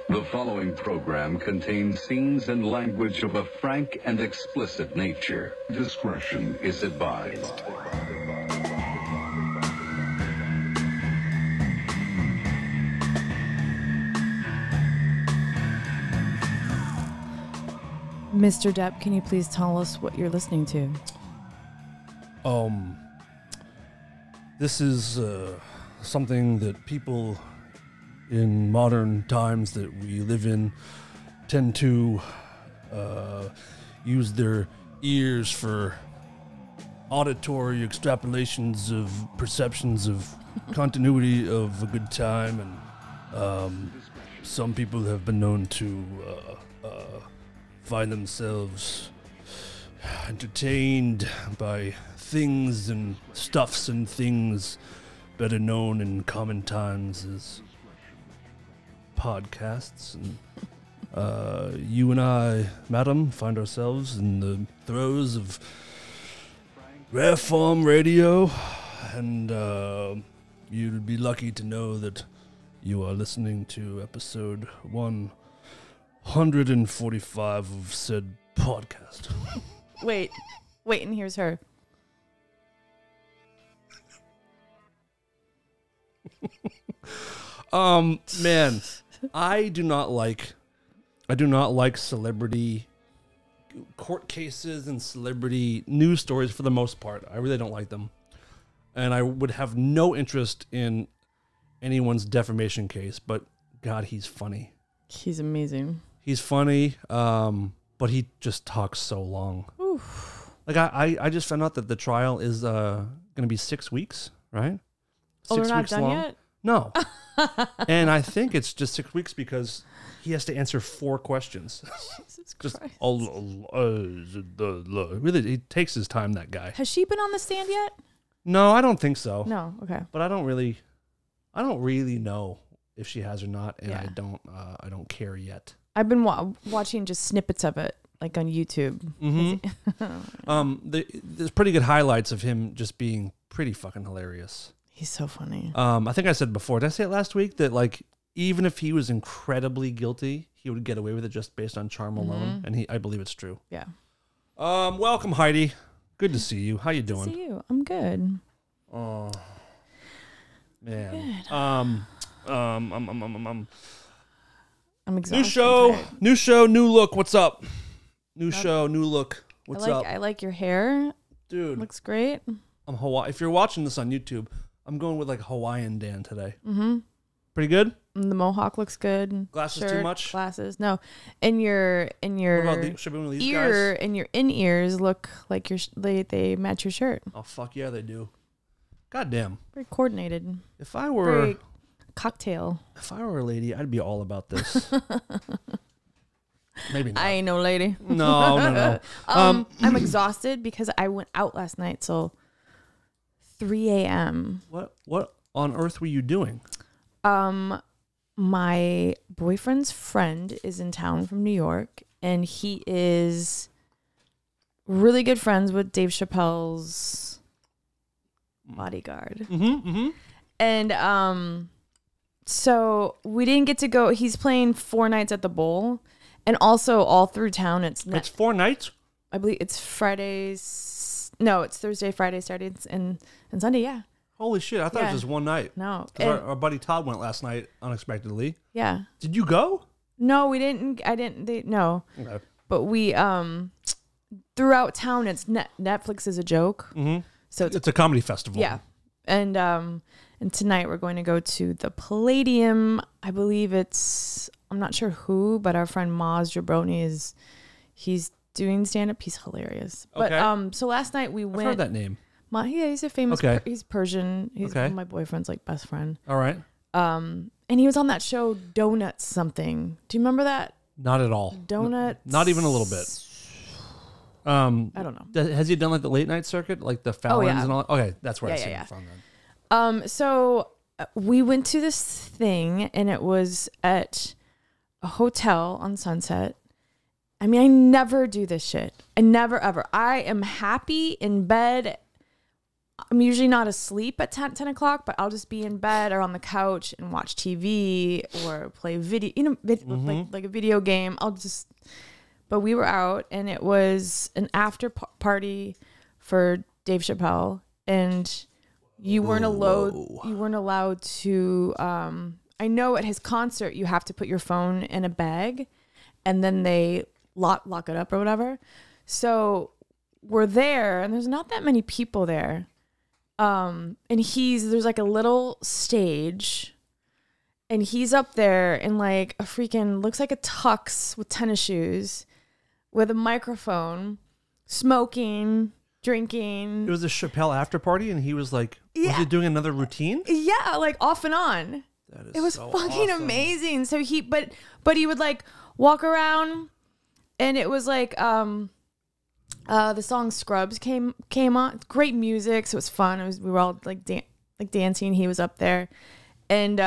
The following program contains scenes and language of a frank and explicit nature. Discretion is advised. Mr. Depp, can you please tell us what you're listening to? This is something that people in modern times that we live in tend to use their ears for auditory extrapolations of perceptions of continuity of a good time, and some people have been known to find themselves entertained by things and stuffs and things better known in common times as podcasts. And you and I, madam, find ourselves in the throes of rare form radio, and you'd be lucky to know that you are listening to episode 145 of said podcast. Wait, and here's her. Man, I do not like celebrity court cases and celebrity news stories for the most part. I really don't like them. And I would have no interest in anyone's defamation case, but God, he's funny. He's amazing. He's funny, but he just talks so long. Oof. Like I just found out that the trial is going to be 6 weeks, right? Oh, 6 we're not weeks done long. yet? No. And I think it's just 6 weeks because he has to answer 4 questions. Jesus Just Christ. really, he takes his time, that guy. Has she been on the stand yet? No, I don't think so. No, okay. But I don't really know if she has or not, and Yeah. I don't care yet. I've been watching just snippets of it, like on YouTube. Mm-hmm. There's pretty good highlights of him just being pretty fucking hilarious. He's so funny. I think I said before, did I say it last week, that like even if he was incredibly guilty, he would get away with it just based on charm alone, and I believe it's true. Yeah. Welcome, Heidi. Good to see you. How you doing? Good to see you. I'm good. Oh, man. Good. I'm exhausted. New show, new look. What's up? New show, new look. What's up? I like your hair. Dude. Looks great. I'm Hawaii. If you're watching this on YouTube, I'm going with like Hawaiian Dan today. Mm-hmm. Pretty good? And the mohawk looks good. Glasses Shirt, too much? Glasses. No. And your What about should be one of these ear guys? and your in-ears look like they match your shirt. Oh, fuck yeah, they do. God damn. Very coordinated. If I were Very cocktail. If I were a lady, I'd be all about this. Maybe not. I ain't no lady. No. I'm exhausted because I went out last night till 3 a.m. What on earth were you doing? My boyfriend's friend is in town from New York, and he is really good friends with Dave Chappelle's bodyguard. And so we didn't get to go. He's playing 4 nights at the Bowl, and also all through town. It's 4 nights? I believe it's Fridays. No, it's Thursday, Friday, Saturday, and Sunday. Yeah. Holy shit! I thought it was just one night. No, Our buddy Todd went last night unexpectedly. Yeah. Did you go? No, we didn't. I didn't. No. Okay. But we throughout town. It's Netflix is a joke. Mm-hmm. So it's a comedy festival. Yeah, and tonight we're going to go to the Palladium. I believe it's. I'm not sure who, but our friend Maz Jabroni he's doing stand up. He's hilarious. Okay. But so last night we went. I've heard that name. Yeah, he's a famous. Okay. He's Persian. He's okay. my boyfriend's like best friend. All right. And he was on that show Donuts something. Do you remember that? Not at all. Donuts. Not even a little bit. I don't know. Has he done like the late night circuit, like the Fallons and all? Okay, that's where I see him from then. So we went to this thing, and it was at a hotel on Sunset. I mean, I never do this shit. I never, ever. I am happy in bed I'm usually not asleep at 10 o'clock, but I'll just be in bed or on the couch and watch TV or play video, like a video game. But we were out and it was an after party for Dave Chapelle, and you weren't allowed to, I know at his concert, you have to put your phone in a bag and then they lock it up or whatever. So we're there and there's not that many people there. And there's like a little stage and he's up there in like a freaking, looks like a tux with tennis shoes with a microphone, smoking, drinking. It was a Chapelle after party and he was like, was he doing another routine? Yeah, like off and on. It was so fucking awesome. amazing. So but he would like walk around and it was like, the song Scrubs came on. Great music, so it was fun. We were all like dancing. He was up there, and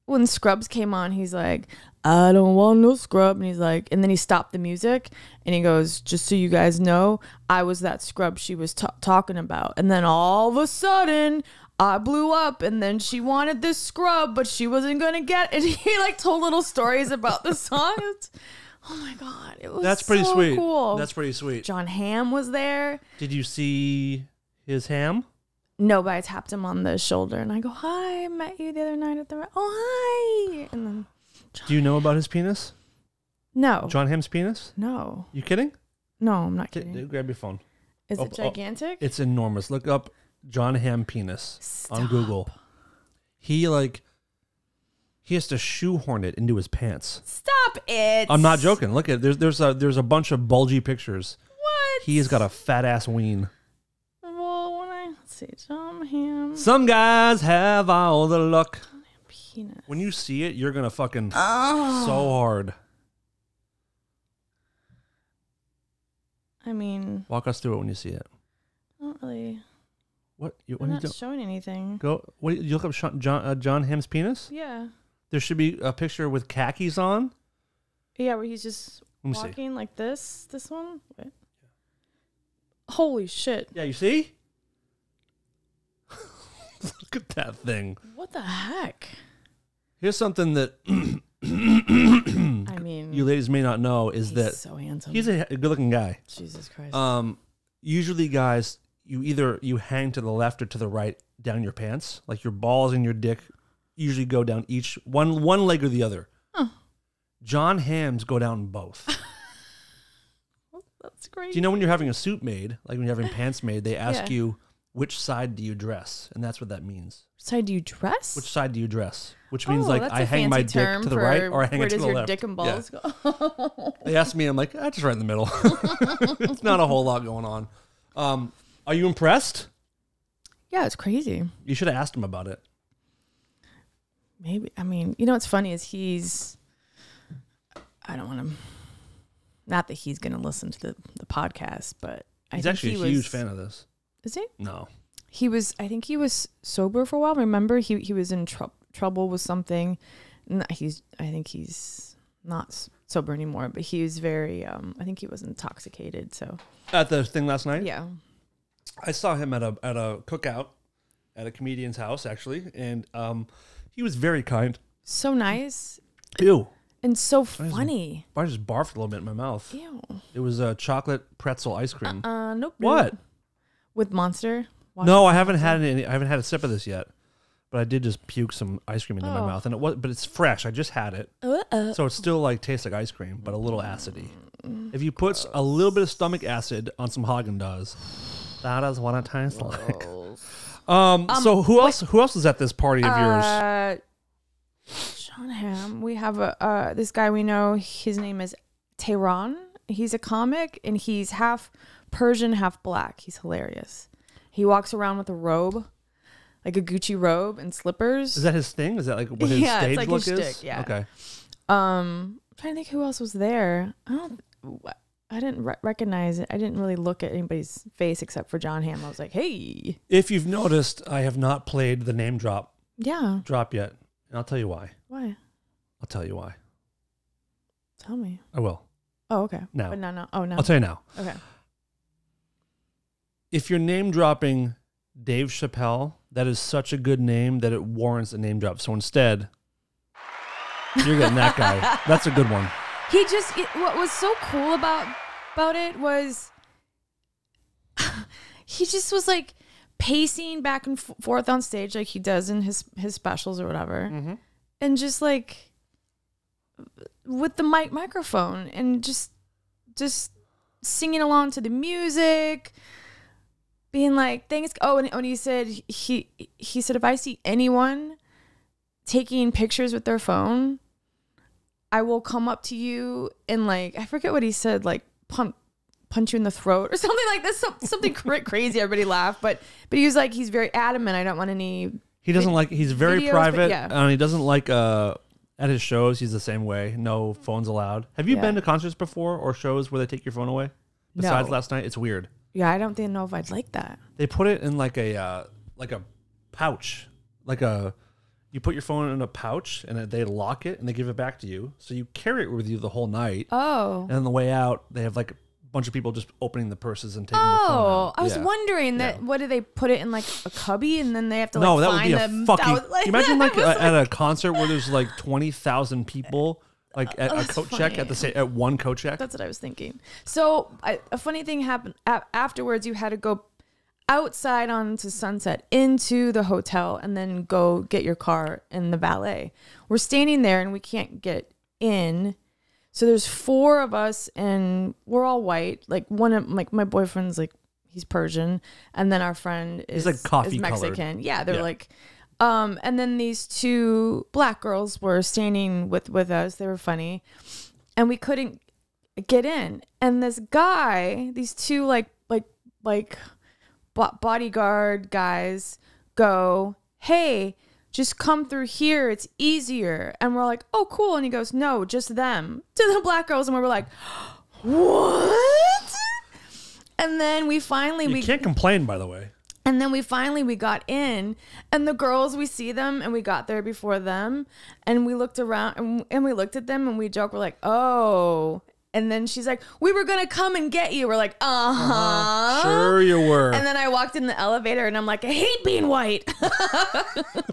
when Scrubs came on, he's like, "I don't want no scrub," and he's like, and then he stopped the music and he goes, "Just so you guys know, I was that scrub she was talking about." And then all of a sudden, I blew up, and then she wanted this scrub, but she wasn't gonna get it. And he like told little stories about the song. Oh my God, it was That's pretty so sweet. cool. That's pretty sweet. John Hamm was there. Did you see his ham? No, but I tapped him on the shoulder and I go, "Hi, I met you the other night at the hi." And then Do you know about his penis? no, John Hamm's penis? no, You kidding? no, I'm not kidding. Grab your phone. Is it gigantic? It's enormous. Look up John Hamm penis on Stop. Google. He has to shoehorn it into his pants. Stop it! I'm not joking. Look at there's a bunch of bulgy pictures. What? He has got a fat ass ween. Well, let's see, John Hamm Some guys have all the luck. penis. When you see it, you're gonna fucking so hard. I mean, Walk us through it when you see it. not really. What? I'm not showing anything. You look up John Hamm's penis? Yeah. There should be a picture with khakis on. Yeah, where he's just Let me see. walking like this. This one. Wait. Holy shit! Yeah, you see? Look at that thing. What the heck? Here's something that I mean, you ladies may not know is he's that so handsome. he's a good-looking guy. Jesus Christ. Usually, guys, you hang to the left or to the right down your pants, like your balls and your dick usually go down each one leg or the other. Huh. John Hamm's go down both. That's great. Do you know when you're having a suit made, like when you're having pants made, they ask Yeah. you which side do you dress, and that's what that means. Which side do you dress? Which side do you dress? Which means that's I a hang my fancy dick term to the for right or I hang where it to does the your left. dick and balls go? They ask me, I'm like, just right in the middle. It's not a whole lot going on. Are you impressed? Yeah, it's crazy. You should have asked him about it. Maybe. I mean, you know what's funny is I don't want to, not that he's going to listen to the podcast, but He's actually a huge fan of this. Is he? No. I think he was sober for a while. Remember, he was in trouble with something. I think he's not sober anymore, but he was very, I think he was intoxicated. So At the thing last night? yeah. I saw him at a cookout at a comedian's house, actually, and he was very kind. So nice. Ew. And so funny. I just barfed a little bit in my mouth. Ew. It was a chocolate pretzel ice cream. Nope. What? With Monster? No, I haven't had any. I haven't had a sip of this yet, but I did just puke some ice cream into my mouth, and but it's fresh. I just had it, so it still like tastes like ice cream, but a little acidy. If you put a little bit of stomach acid on some Haagen-Dazs, that is what it tastes like. So who else? Who else was at this party of yours? John Hamm. We have this guy we know. His name is Tehran. He's a comic, and he's half Persian, half black. He's hilarious. He walks around with a robe, like a Gucci robe and slippers. Is that his thing? Is that like what his stage it's like look his is? shtick, yeah. Okay. I'm trying to think who else was there. I didn't recognize it. I didn't really look at anybody's face except for John Hamm. I was like, hey. If you've noticed, I have not played the name drop Yeah. yet, and I'll tell you why. Why? I'll tell you why. Tell me. I will. Oh, okay. No. But no. Oh, no. I'll tell you now. Okay. If you're name dropping Dave Chapelle. That is such a good name that it warrants a name drop. So instead, you're getting that guy. That's a good one. What was so cool about it was he just was like pacing back and forth on stage like he does in his specials or whatever. Mm-hmm. And just like with the microphone and just singing along to the music, being like, thanks. Oh, and he said, he said, if I see anyone taking pictures with their phone, I will come up to you and like, I forget what he said, like punch you in the throat or something like this. Something crazy. Everybody laughed, but he was like, he's very adamant. I don't want any. He doesn't like, he's very videos, private. Yeah. He doesn't like, at his shows, he's the same way. No phones allowed. Have you been to concerts before or shows where they take your phone away? Besides last night, it's weird. Yeah, I don't know if I'd like that. They put it in like a pouch, you put your phone in a pouch and they lock it and they give it back to you, so you carry it with you the whole night. Oh, and on the way out, they have like a bunch of people just opening the purses and taking the phone out. I was wondering that. What do they put it in, like a cubby, and then they have to no, like that find would be a them? fucking. Like, imagine like at a concert where there's like 20,000 people. Like at a coat check at one coat check. That's what I was thinking. So a funny thing happened afterwards. You had to go outside onto Sunset into the hotel and then go get your car in the valet. We're standing there and we can't get in. So there's 4 of us and we're all white. Like one of my boyfriend's like, he's Persian, and then our friend is like coffee Mexican. colored. Yeah, they're like. And then these 2 black girls were standing with us. They were funny, and we couldn't get in. And this guy, these 2 like bodyguard guys go, "Hey, just come through here. It's easier." And we're like, "Oh, cool." And he goes, "No, just them," to the black girls, and we were like, "What?" And then we can't complain, by the way. And then we got in, and the girls, we see them, and we got there before them, and we looked around, and we looked at them, and we joked, we're like, oh. And then she's like, we were going to come and get you. We're like, uh-huh. Sure you were. And then I walked in the elevator, and I'm like, I hate being white.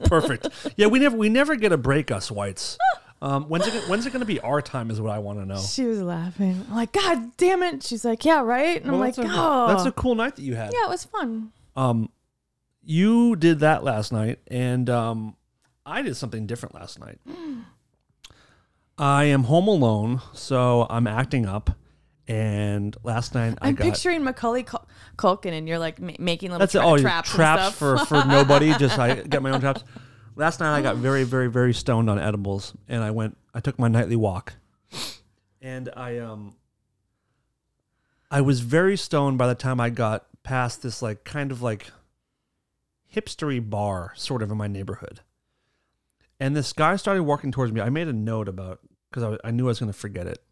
Perfect. Yeah, we never get a break, us whites. When's it going to be our time is what I want to know. She was laughing. I'm like, God damn it. She's like, yeah, right? And I'm like, oh. That's a cool night that you had. Yeah, it was fun. You did that last night, and I did something different last night. I am home alone, so I'm acting up. And last night I'm picturing Macaulay Culkin, and you're like making little traps traps for nobody. Just I get my own traps. Last night I got very, very, very stoned on edibles, and I took my nightly walk, and I was very stoned by the time I got past this like kind of like hipstery bar sort of in my neighborhood. And this guy started walking towards me. I made a note about, because I knew I was going to forget it.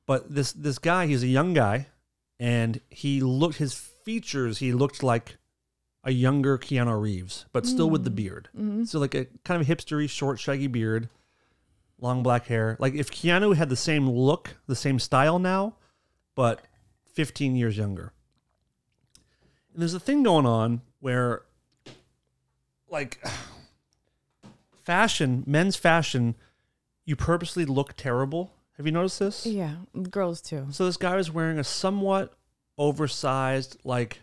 But this guy, he's a young guy, and his features, he looked like a younger Keanu Reeves, but still with the beard. Mm-hmm. So like a kind of hipstery, short, shaggy beard, long black hair. Like if Keanu had the same look, the same style now, but 15 years younger. And there's a thing going on where, like, men's fashion, you purposely look terrible. Have you noticed this? Yeah, girls too. So this guy was wearing a somewhat oversized, like,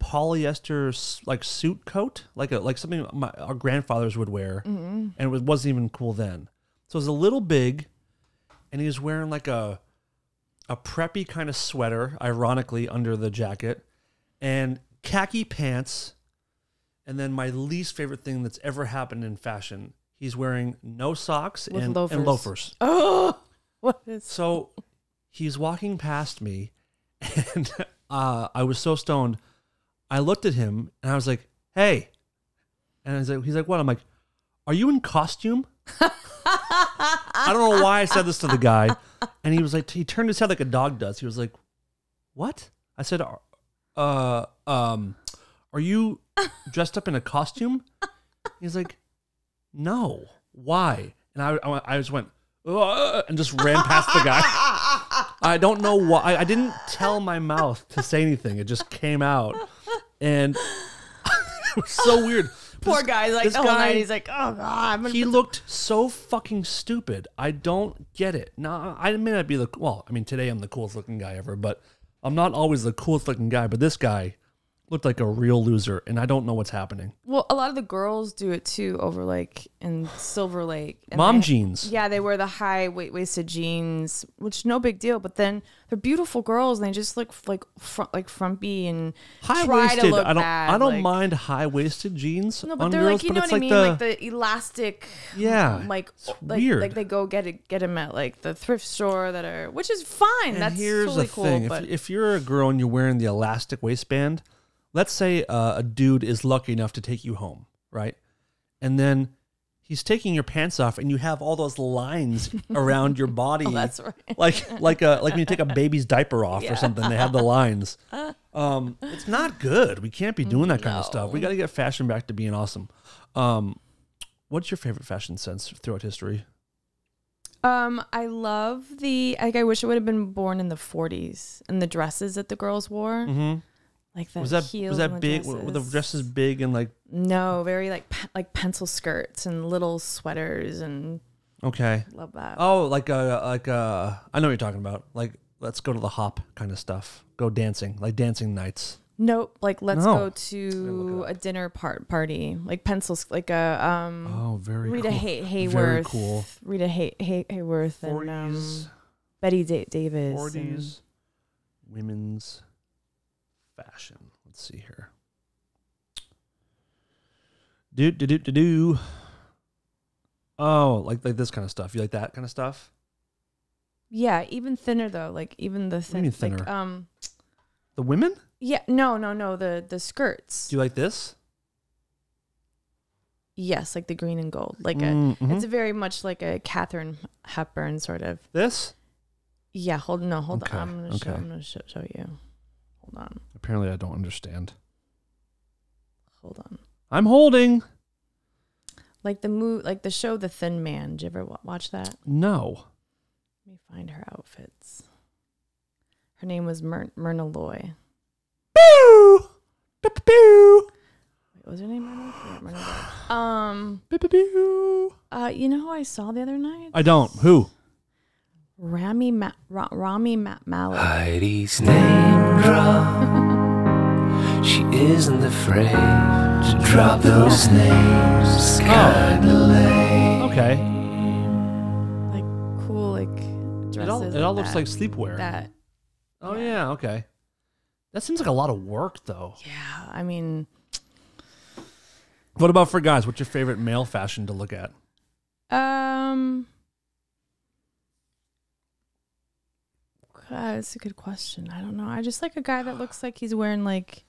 polyester, like, suit coat, like something our grandfathers would wear, and it wasn't even cool then. So it was a little big, and he was wearing like a preppy kind of sweater, ironically, under the jacket, and khaki pants. And then my least favorite thing that's ever happened in fashion, he's wearing no socks and loafers. Oh, what is... So he's walking past me, and I was so stoned. I looked at him, and I was like, hey. And he's like, what? I'm like, are you in costume? I don't know why I said this to the guy. And he was like, he turned his head like a dog does. He was like, what? I said, are you dressed up in a costume? He's like, no. Why? And I just went, and just ran past the guy. I don't know why. I didn't tell my mouth to say anything. It just came out. And it was so weird. Poor guy's like, this the whole guy, night he's like, oh God. He looked so fucking stupid. I don't get it. Now, I may not be today I'm the coolest looking guy ever, but I'm not always the coolest looking guy. But this guy looked like a real loser, and I don't know what's happening. Well, a lot of the girls do it too over like in Silver Lake. And Mom jeans. Yeah, they wear the high waisted jeans, which no big deal. But then they're beautiful girls, and they just look like frumpy and high try to look bad. I don't like, mind high waisted jeans. No, but on they're girls, like you know what I mean, like the elastic. Yeah, like weird. Like they go get them at like the thrift store which is fine. And that's here's totally the cool. thing: but if you're a girl and you're wearing the elastic waistband. Let's say a dude is lucky enough to take you home, right? And then he's taking your pants off, and you have all those lines around your body. Oh, that's right. Like when you take a baby's diiper off or something, they have the lines. It's not good. We can't be doing that kind of stuff. We got to get fashion back to being awesome. What's your favorite fashion sense throughout history? I love I wish I would have been born in the 40s and the dresses that the girls wore. Mm-hmm. Like the was that big? Were the dresses big and like? No, very like pencil skirts and little sweaters and. Okay. Love that. Oh, I know what you're talking about. Like, let's go to the hop kind of stuff. Go dancing, like dancing nights. Nope. Like let's go to a dinner party, like pencils, like a Oh, very Rita cool. Hayworth. Very cool. Rita Hayworth 40s, and Betty Davis. 40s women's fashion. Let's see here. Do. Oh, like this kind of stuff. You like that kind of stuff? Yeah, even thinner though. Like even the thin. What do you mean thinner? Like, the women? Yeah, no. The skirts. Do you like this? Yes, like the green and gold. Like it's very much like a Katharine Hepburn sort of. This? Yeah. Hold on. I'm gonna show you. Hold on. Apparently, I don't understand. Hold on. I'm holding. Like the show The Thin Man. Did you ever watch that? No. Let me find her outfits. Her name was Myrna Loy. Boo! Boo! Wait, what was her name? Myrna Loy. Boo! You know who I saw the other night? I don't. Who? Rami Malek. Heidi's name drop. She isn't afraid to drop those names. Kinda lame. Okay. Like cool, like dresses. It all looks like sleepwear. That. Oh yeah. Okay. That seems like a lot of work, though. Yeah, I mean. What about for guys? What's your favorite male fashion to look at? God, that's a good question. I don't know. I just like a guy that looks like he's wearing like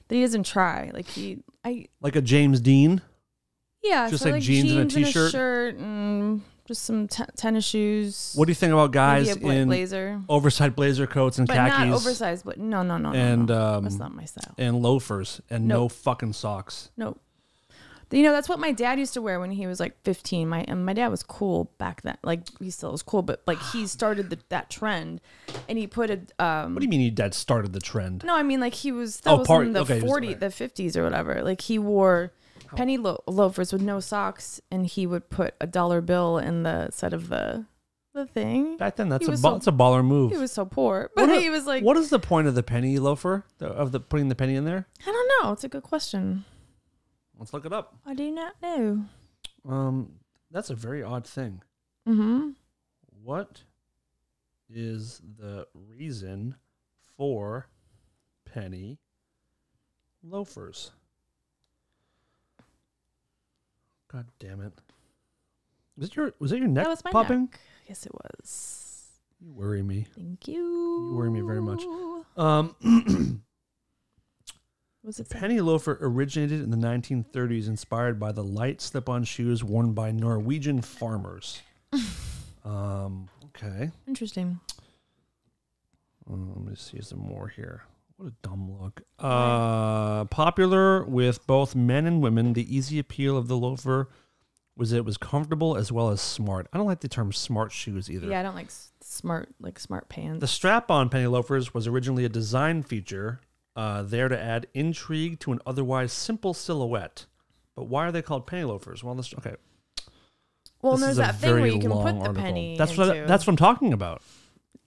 that he doesn't try. Like a James Dean. Yeah, just so like jeans and a t-shirt, shirt, and just some tennis shoes. What do you think about guys in blazer, oversized blazer coats and but khakis? Not oversized, but no, and that's not my style. And loafers and no fucking socks. Nope. You know, that's what my dad used to wear when he was like 15. My dad was cool back then. Like he still was cool, but like he started that trend, and he put a. What do you mean your dad started the trend? No, I mean like he was. That was in the 50s or whatever. Like he wore penny loafers with no socks, and he would put a dollar bill in the side of the thing. Back then, that's a baller move. He was so poor, but he was like. What is the point of the penny loafer? Putting the penny in there? I don't know. It's a good question. Let's look it up. I do not know. That's a very odd thing. Mm-hmm. What is the reason for penny loafers? God damn it! Was that your neck That was my popping? neck. Yes, it was. You worry me. Thank you. You worry me very much. Was it penny loafer originated in the 1930s, inspired by the light slip-on shoes worn by Norwegian farmers. Okay. Interesting. Let me see some more here. What a dumb look. Popular with both men and women, the easy appeal of the loafer was it was comfortable as well as smart. I don't like the term smart shoes either. Yeah, I don't like smart pants. The strap-on penny loafers was originally a design feature there to add intrigue to an otherwise simple silhouette. But why are they called penny loafers? Well, okay. Well, This there's is a that thing where very you can long put the article. penny. That's into. what I'm talking about.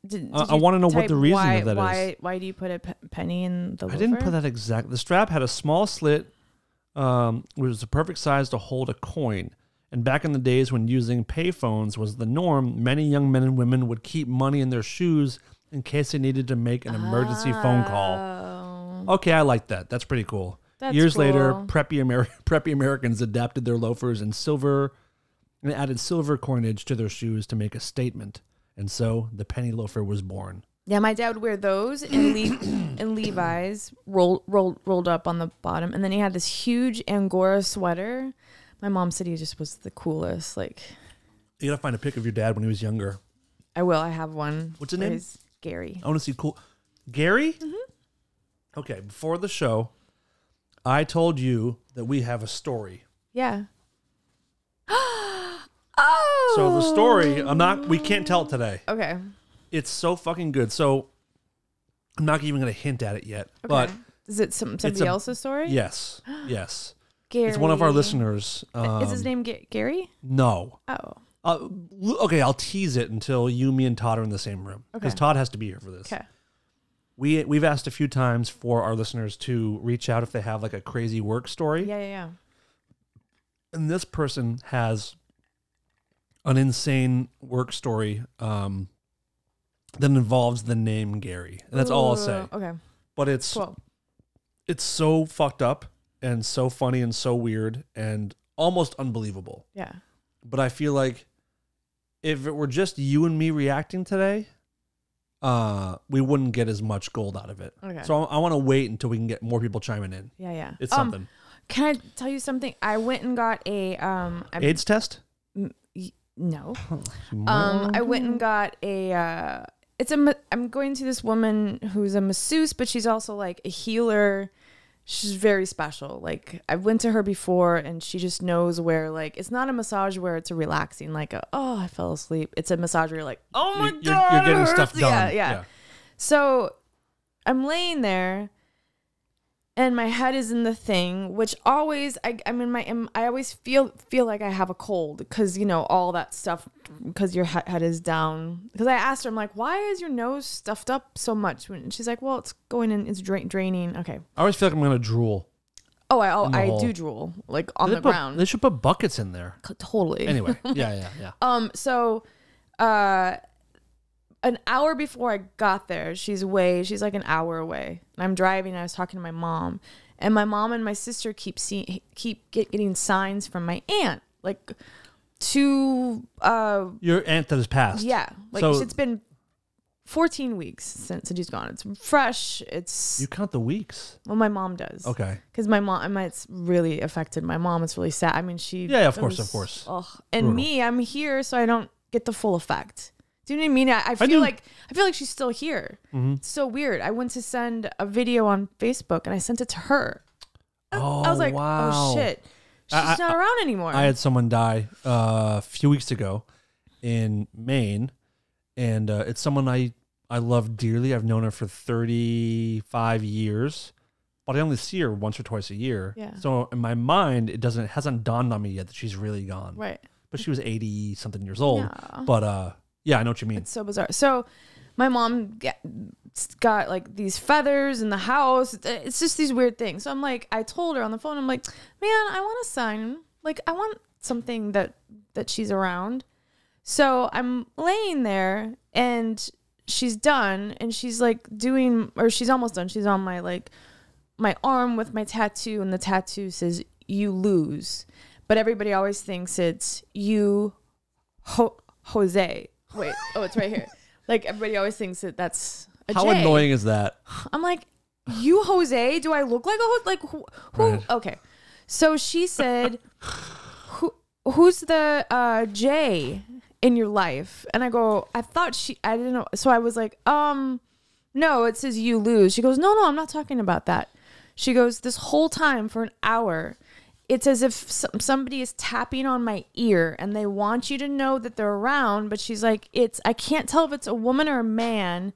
Did I you want to know what type the reason of that is. Why do you put a penny in the loafer? I didn't put that exact. The strap had a small slit, which was the perfect size to hold a coin. And back in the days when using payphones was the norm, many young men and women would keep money in their shoes in case they needed to make an emergency phone call. Okay, I like that. That's pretty cool. That's Years later, cool. preppy Americans adapted their loafers in silver and added silver coinage to their shoes to make a statement. And so the penny loafer was born. Yeah, my dad would wear those and Levi's rolled up on the bottom, and then he had this huge Angora sweater. My mom said he just was the coolest. Like, You gotta find a pic of your dad when he was younger. I will. I have one. What's his name? He's Gary. I want to see cool. Gary? Mm-hmm. Okay, before the show, I told you that we have a story. Yeah. So the story, we can't tell it today. Okay. It's so fucking good. So I'm not even going to hint at it yet. Okay. But is it somebody else's story? yes, yes. Gary. It's one of our listeners. Is his name Gary? No. Oh. Okay, I'll tease it until you, me, and Todd are in the same room. Because Okay. Todd has to be here for this. Okay. We've asked a few times for our listeners to reach out if they have like a crazy work story. Yeah. And this person has an insane work story that involves the name Gary. And that's all I'll say. Okay. But it's Cool. it's so fucked up and so funny and so weird and almost unbelievable. Yeah. But I feel like if it were just you and me reacting today, we wouldn't get as much gold out of it. Okay. So I want to wait until we can get more people chiming in. Yeah. It's something. Can I tell you something? I went and got a AIDS test? No. I went and got a I'm going to this woman who's a masseuse, but she's also like a healer. She's very special. Like, I went to her before and she just knows where, like, it's not a massage where it's a relaxing, like, I fell asleep. It's a massage where you're like, oh my God. You're getting it stuff hurts. done. Yeah. So I'm laying there and my head is in the thing, which always, I always feel like I have a cold because, all that stuff, because your head is down. Because I asked her, I'm like, why is your nose stuffed up so much? And she's like, well, it's going in, it's draining. Okay. I always feel like I'm going to drool. Oh, I do drool, like on the ground. They should put buckets in there. Totally. Anyway, yeah. So, an hour before I got there, she's like an hour away. And I'm driving. I was talking to my mom, and my mom and my sister keep getting signs from my aunt, like to your aunt that has passed. Yeah, like so, it's been 14 weeks since she's gone. It's fresh. You count the weeks. Well, my mom does. Okay. Because my mom, it's really affected my mom. It's really sad. I mean, Yeah, of course. Ugh. And brutal. Me, I'm here, so I don't get the full effect. Do you know what I mean? I feel like she's still here. Mm-hmm. It's so weird. I went to send a video on Facebook and I sent it to her. I was like, wow. Oh shit. She's not around anymore. I had someone die a few weeks ago in Maine, and it's someone I love dearly. I've known her for 35 years, but I only see her once or twice a year. Yeah. So in my mind, it hasn't dawned on me yet that she's really gone. Right. But she was 80 something years old. Yeah. But yeah, I know what you mean. It's so bizarre. So my mom got like these feathers in the house. It's just these weird things. So I'm like, I told her on the phone, I'm like, man, I want a sign. Like, I want something that she's around. So I'm laying there and she's done and she's like she's almost done. She's on my arm with my tattoo, and the tattoo says, "You lose." But everybody always thinks it's you, Jose. Wait, it's right here. Like, everybody always thinks that's a How J. annoying is that? I'm like, you Jose? Do I look like a Jose? Like, who? Right. Okay. So she said, who's the J in your life? And I go, I didn't know. So I was like, no, it says you lose. She goes, no, I'm not talking about that. She goes, this whole time for an hour, it's as if somebody is tapping on my ear and they want you to know that they're around. But she's like, I can't tell if it's a woman or a man.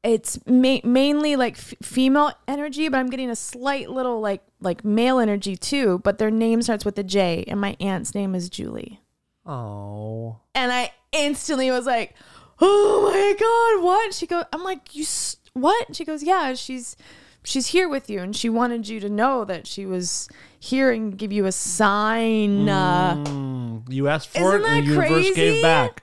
it's mainly like female energy, but I'm getting a slight little like male energy too. But their name starts with a J, and my aunt's name is Julie. Oh. And I instantly was like, "Oh my God, what?" She goes, "I'm like, what?" She goes, "Yeah, she's here with you, and she wanted you to know that she was here and give you a sign." You asked for it, and the universe gave back.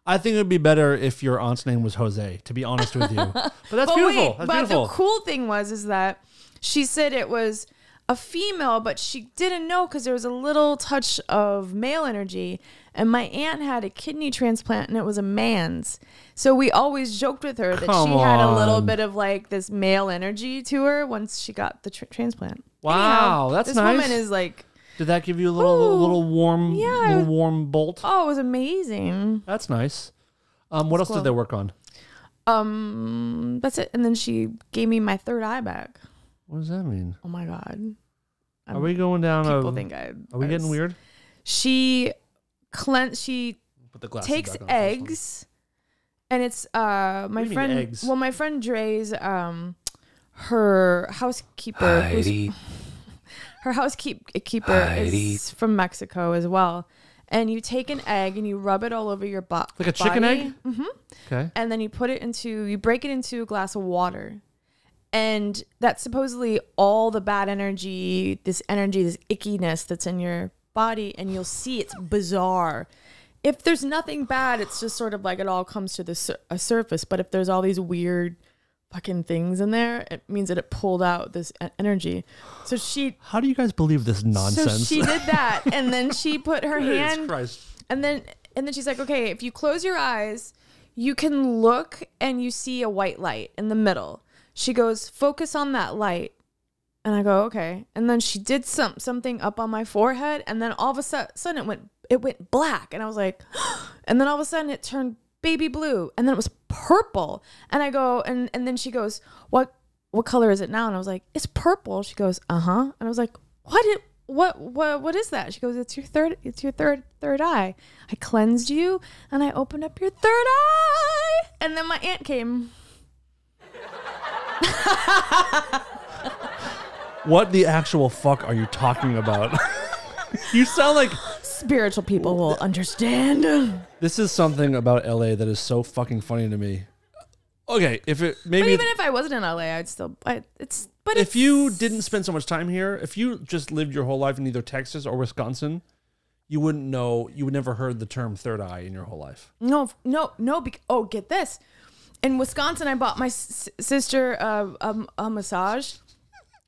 I think it would be better if your aunt's name was Jose, to be honest with you. But that's beautiful. That's beautiful. The cool thing is that she said it was a female, but she didn't know because there was a little touch of male energy. And my aunt had a kidney transplant, and it was a man's. So we always joked with her that she had a little bit of like this male energy to her once she got the transplant. Wow, anyhow, that's nice. This woman is like. Did that give you a little warm bolt? Oh, it was amazing. That's nice. What else did they work on? That's it. And then she gave me my third eye back. What does that mean? Oh my God. Are we going down? People think I. Are we getting weird? She put the glasses takes back on eggs, and it's my friend. Eggs? Well, my friend Dre's her housekeeper. Heidi. Her housekeeper is from Mexico as well. And you take an egg and you rub it all over your butt. Like a chicken egg? Mm-hmm. Okay. And then you break it into a glass of water. And that's supposedly all the bad energy, this ickiness that's in your body. And you'll see it's bizarre. If there's nothing bad, it's just sort of like it all comes to a surface. But if there's all these weird fucking things in there, it means that it pulled out this energy. So how do you guys believe this nonsense? So she did that, and then she put her hand, Christ. and then she's like, okay, if you close your eyes, you can look and you see a white light in the middle. She goes, focus on that light, and I go, okay. And then she did something up on my forehead, and then all of a sudden it went black, and I was like, and then all of a sudden it turned baby blue, and then it was purple, and I go, and then she goes, what color is it now? And I was like, it's purple. She goes, and I was like, what is that? She goes, it's your third eye. I cleansed you, and I opened up your third eye. And then my aunt came. What the actual fuck are you talking about? You sound like spiritual people will understand. This is something about LA that is so fucking funny to me. Okay, but even if I wasn't in LA, if you didn't spend so much time here, if you just lived your whole life in either Texas or Wisconsin, you wouldn't know. You would never heard the term third eye in your whole life. No. Get this. In Wisconsin, I bought my sister a massage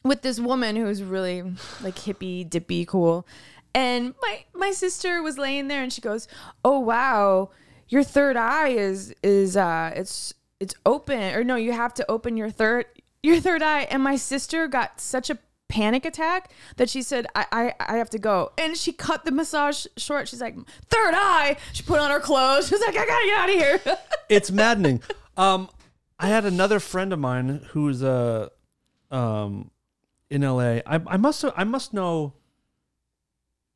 with this woman who's really like hippie dippy cool. And my sister was laying there, and she goes, "Oh wow, your third eye is it's open, or no, you have to open your third eye." And my sister got such a panic attack that she said, "I have to go." And she cut the massage short. She's like, "Third eye." She put on her clothes. She's like, "I gotta get out of here." It's maddening. I had another friend of mine who's in LA. I must know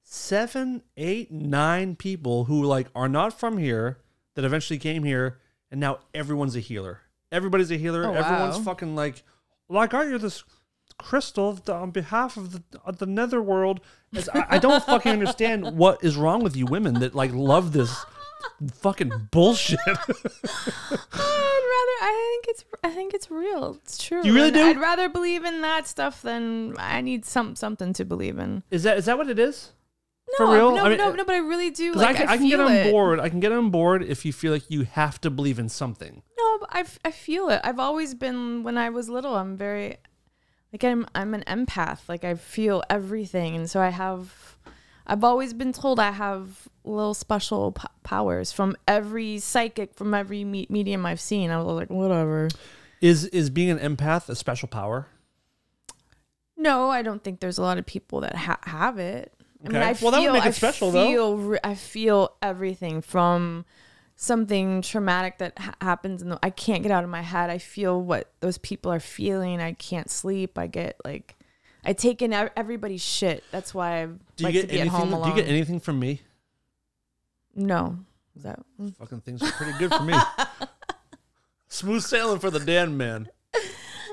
7, 8, 9 people who like are not from here that eventually came here, and now everyone's a healer. Everybody's a healer. Oh, wow. Everyone's fucking like I got you this crystal on behalf of the netherworld. I don't fucking understand what is wrong with you women that like love this fucking bullshit. I think it's real. It's true. You really do? I'd rather believe in that stuff than I need something to believe in. Is that what it is? No, for real? No, but I really do. Like, I can get on it. board. I can get on board if you feel like you have to believe in something. No, but I feel it. I've always been, when I was little, I'm very, like, I'm an empath. Like, I feel everything. And so I've always been told I have little special powers from every psychic, from every medium I've seen. I was like, whatever. Is being an empath a special power? No, I don't think there's a lot of people that have it. Okay. I mean, that would make it special, though. I feel everything from something traumatic that happens, and I can't get out of my head. I feel what those people are feeling. I can't sleep. I take in everybody's shit. That's why I like to be at home alone. Do you get anything from me? No. Fucking things are pretty good for me. Smooth sailing for the Dan man.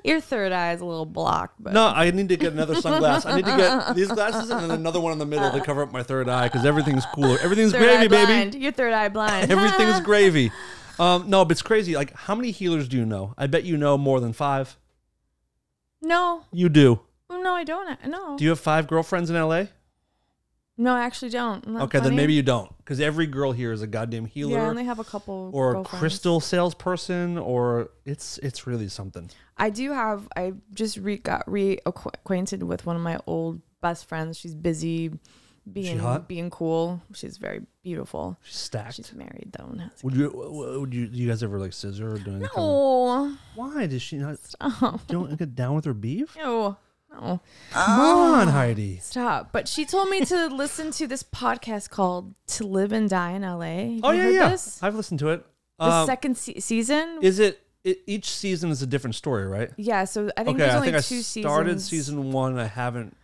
Your third eye is a little blocked. But No, I need to get another sunglass. I need to get these glasses and then another one in the middle to cover up my third eye because everything's cooler. Everything's third gravy, eye blind. baby. Your third eye blind. Everything's gravy. No, but it's crazy. Like, how many healers do you know? I bet you know more than 5. No. You do. No, I don't. No. Do you have 5 girlfriends in LA? No, I actually don't. Isn't that Okay, then funny? maybe you don't. Because every girl here is a goddamn healer. Yeah, I only have a couple. or a girlfriends. crystal salesperson, or it's really something. I just got reacquainted with one of my old best friends. She's busy She hot? being cool. She's very beautiful. She's stacked. She's married though. And has Would you guys ever like scissor or do anything? no. Why does she not? Stop. You don't get down with her beef? No. No. Come on, Heidi. Stop. But she told me to listen to this podcast called "To Live and Die in LA." Oh You yeah, heard yeah. This? I've listened to it. The second season. Is it? Each season is a different story, right? Yeah. So I think Okay, there's I only think I 2 started seasons. season 1. I haven't.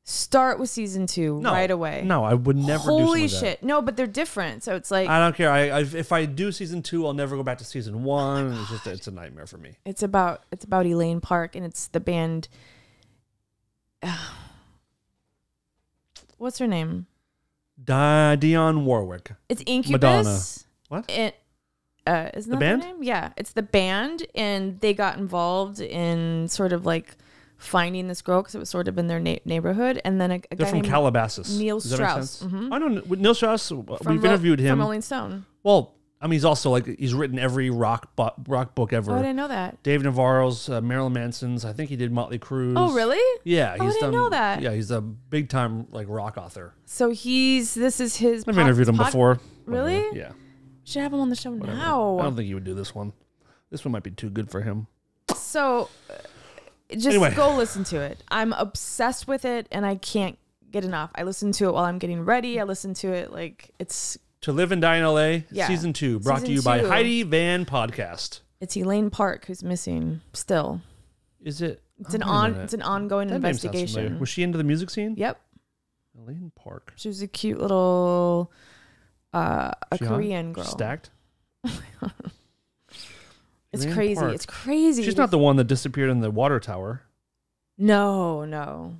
Start with season 2 No, right away. No, I would never. do Holy something like shit! No, but they're different. So it's like that. I don't care. If I do season 2, I'll never go back to season 1. It's a nightmare for me. it's about Elaine Park, and it's the band. What's her name? Dionne Warwick. It's Incubus. Madonna. What? It isn't The that band? their name? Yeah, it's the band, and they got involved in sort of like finding this girl because it was sort of in their neighborhood, and then a They're guy from named Calabasas. Neil Does that make Strauss. sense? Mhm. I don't know. With Neil Strauss, from we've interviewed him. from Rolling Stone. Well, I mean, he's also like he's written every rock book ever. Oh, I didn't know that. Dave Navarro's, Marilyn Manson's. I think he did Motley Crue's. Oh, really? Yeah, Oh, I didn't know that. Yeah, he's a big time like rock author. So this is his. I've interviewed him before. Really? Whatever. Yeah. Should have him on the show Whatever. now. I don't think he would do this one. This one might be too good for him. So just Anyway. go listen to it. I'm obsessed with it and I can't get enough. I listen to it while I'm getting ready. I listen to it like it's To Live and Die in LA, Yeah. season 2, brought to Season you by 2. Heidi Van Podcast. Elaine Park who's missing still. Is it? It's Oh, an wait a minute. it's an ongoing That name sounds familiar. investigation. Was she into the music scene? Yep. Elaine Park. She was a cute little a She hot? Korean girl. Stacked. It's Elaine crazy. Park. It's crazy. She's not the one that disappeared in the water tower. No.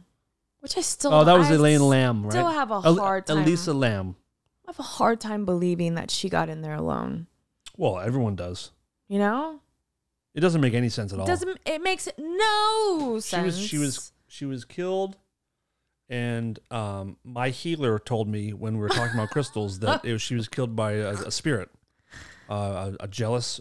Which I still Oh, that was I Elaine Lamb, right? still have a hard time. Elisa Lamb. I have a hard time believing that she got in there alone. Well, everyone does. You know? It doesn't make any sense at all. It makes no sense. She was killed, and my healer told me when we were talking about crystals that she was killed by a spirit, a jealous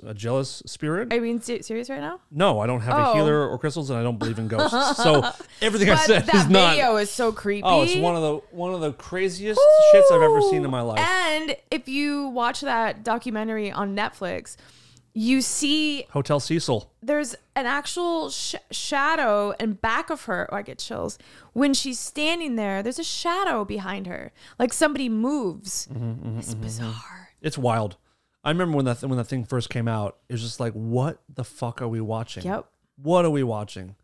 spirit. Are you being serious right now? No, I don't have a Oh. healer or crystals, and I don't believe in ghosts. So everything I But said that is not. video is so creepy. Oh, it's one of the craziest shits I've ever seen in my life. And if you watch that documentary on Netflix, you see Hotel Cecil. there's an actual shadow in back of her. Oh, I get chills. When she's standing there, there's a shadow behind her. Like somebody moves. It's bizarre. It's wild. I remember when that thing first came out, it was just like, what the fuck are we watching? Yep. What are we watching?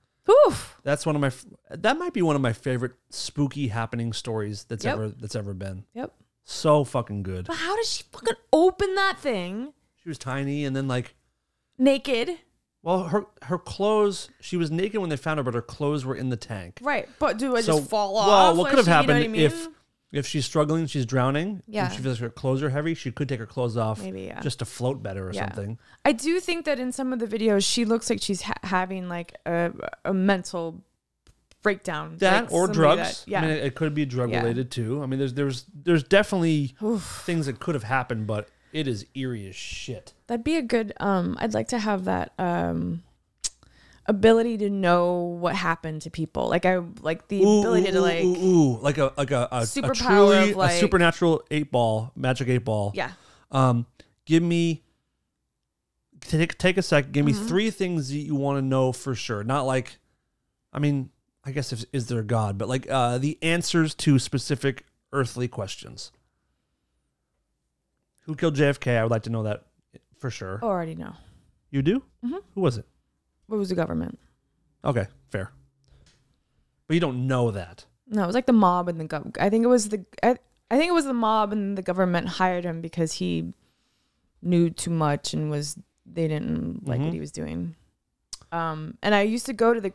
Oof. That's that might be one of my favorite spooky happening stories that's Yep. ever been. Yep. So fucking good. But how did she fucking open that thing She was tiny and then like, naked? well, her clothes, she was naked when they found her, but her clothes were in the tank. Right. But do I So, just fall off? well, what Like, could have you know happened what I mean? if she's struggling, she's drowning, Yeah. and she feels like her clothes are heavy, she could take her clothes off Maybe, yeah. just to float better or Yeah. something. I do think that in some of the videos, she looks like she's having like a mental breakdown. That like or somebody drugs. that- yeah. I mean, it could be drug Yeah. related too. I mean, there's definitely things that could have happened, but it is eerie as shit. That'd be a good. I'd like to have that ability to know what happened to people. Like the ability to like. like a Superpower truly of, like- a supernatural magic 8-ball. Yeah. Give me. Take a sec. Give me Mm-hmm. 3 things that you want to know for sure. Not like, I mean, I guess is there a God, but like the answers to specific earthly questions. Who killed JFK? I would like to know that for sure. Oh, I already know. You do? Mm-hmm. Who was it? What was the government? Okay, fair. But you don't know that. No, it was like the mob and the gov. I think it was the mob and the government hired him because he knew too much and was they didn't like what he was doing. And I used to go to the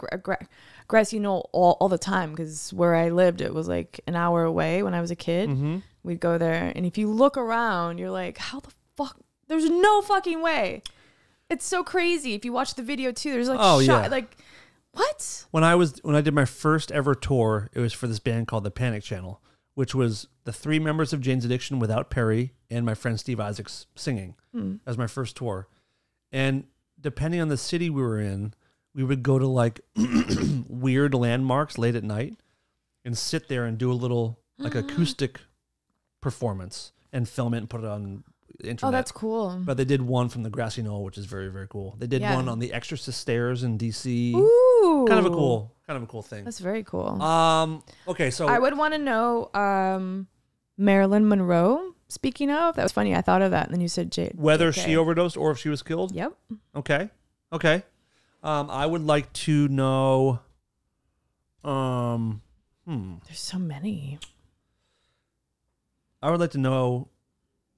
grassy knoll all the time because where I lived, it was like an hour away when I was a kid. We'd go there. And if you look around, you're like, how the fuck? There's no fucking way. It's so crazy. If you watch the video too, there's like like what? When I did my first ever tour, it was for this band called the Panic Channel, which was the 3 members of Jane's Addiction without Perry and my friend Steve Isaacs singing. That was my first tour. And depending on the city we were in, we would go to like weird landmarks late at night and sit there and do a little like acoustic performance and film it and put it on the internet. Oh, that's cool. But they did one from the Grassy Knoll, which is very, very cool. They did one on the Exorcist Stairs in DC. Ooh. Kind of a cool thing. That's very cool. Okay, so I would want to know Marilyn Monroe. Speaking of, that was funny. I thought of that, and then you said Jade. Whether she overdosed or if she was killed? Yep. Okay. I would like to know. There's so many. I would like to know,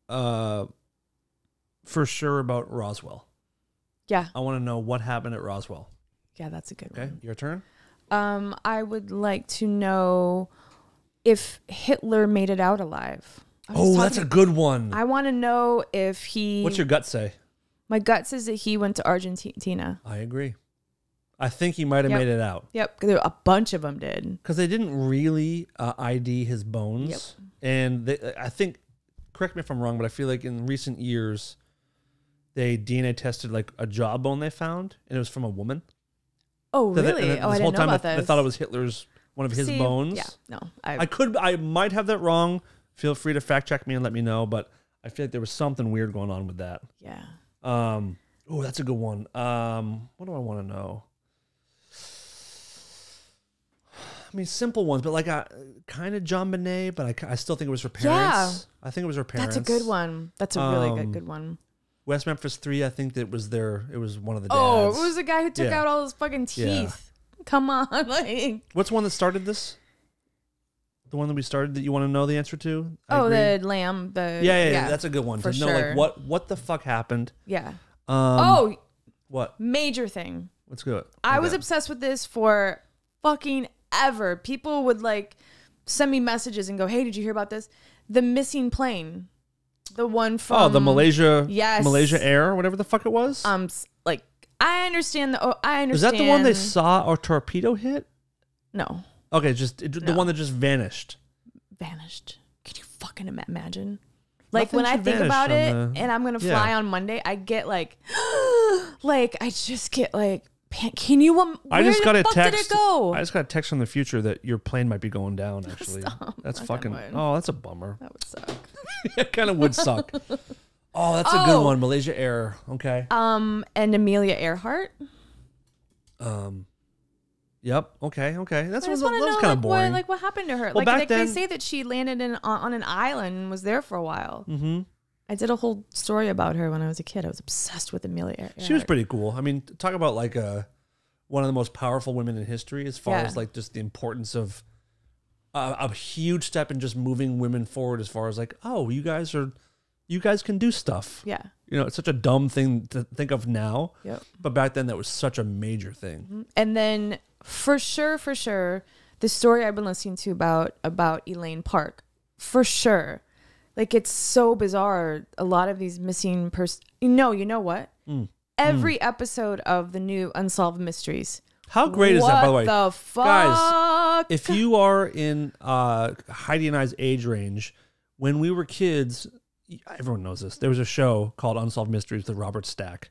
for sure about Roswell. Yeah. I want to know what happened at Roswell. Yeah, that's a good one. Okay, your turn. I would like to know if Hitler made it out alive. That's a good one. I want to know if he... What's your gut say? My gut says that he went to Argentina. I agree. I think he might have made it out. Yep, a bunch of them did. Because they didn't really ID his bones. Yep. And I think, correct me if I'm wrong, but I feel like in recent years, they DNA tested like a jawbone they found, and it was from a woman. Oh, really? I didn't know about this. I thought it was Hitler's, one of his bones. Yeah, no. I might have that wrong. Feel free to fact check me and let me know, but I feel like there was something weird going on with that. Yeah. That's a good one. What do I want to know? I mean, simple ones, but like kind of John Bonet, but I still think it was her parents. Yeah. I think it was her parents. That's a good one. That's a really good one. West Memphis 3, I think that it was one of the dads. Oh, it was the guy who took out all his fucking teeth. Yeah. Come on. Like, what's one that started this? The one that we started that you want to know the answer to? The lamb. Yeah, that's a good one. For to sure. know like what the fuck happened. Yeah. What? Major thing. Let's go. I was obsessed with this for fucking ever. People would like send me messages and go, "Hey, did you hear about this? The missing plane, the one from the Malaysia, yes, Malaysia Air, whatever the fuck it was." Like I understand I understand. Is that the one they saw a torpedo hit? No. Okay, just the one that just vanished. Vanished. Can you fucking imagine? Like Nothing when I think about it, and I'm gonna fly on Monday, I get like, like I just get like. Can you? Where the fuck did it go? I just got a text from the future that your plane might be going down. Actually, Stop. That's fucking. Oh, that's a bummer. That would suck. It kind of would suck. Oh, that's a good one. Malaysia Air. Okay. And Amelia Earhart. Yep. Okay. That's I just want to know kind of boring. What happened to her? Well, like they say that she landed on an island and was there for a while. Mm-hmm. I did a whole story about her when I was a kid. I was obsessed with Amelia Earhart. She was pretty cool. I mean, talk about like one of the most powerful women in history as far as like just the importance of a huge step in just moving women forward as far as like, oh, you guys can do stuff. Yeah. You know, it's such a dumb thing to think of now. Yep. But back then that was such a major thing. Mm-hmm. And then for sure, the story I've been listening to about Elaine Park, for sure. Like, it's so bizarre. A lot of these missing you know what? Every episode of the new Unsolved Mysteries. How great is that, by the way? What the fuck? Guys, if you are in Heidi and I's age range, when we were kids, everyone knows this. There was a show called Unsolved Mysteries with Robert Stack.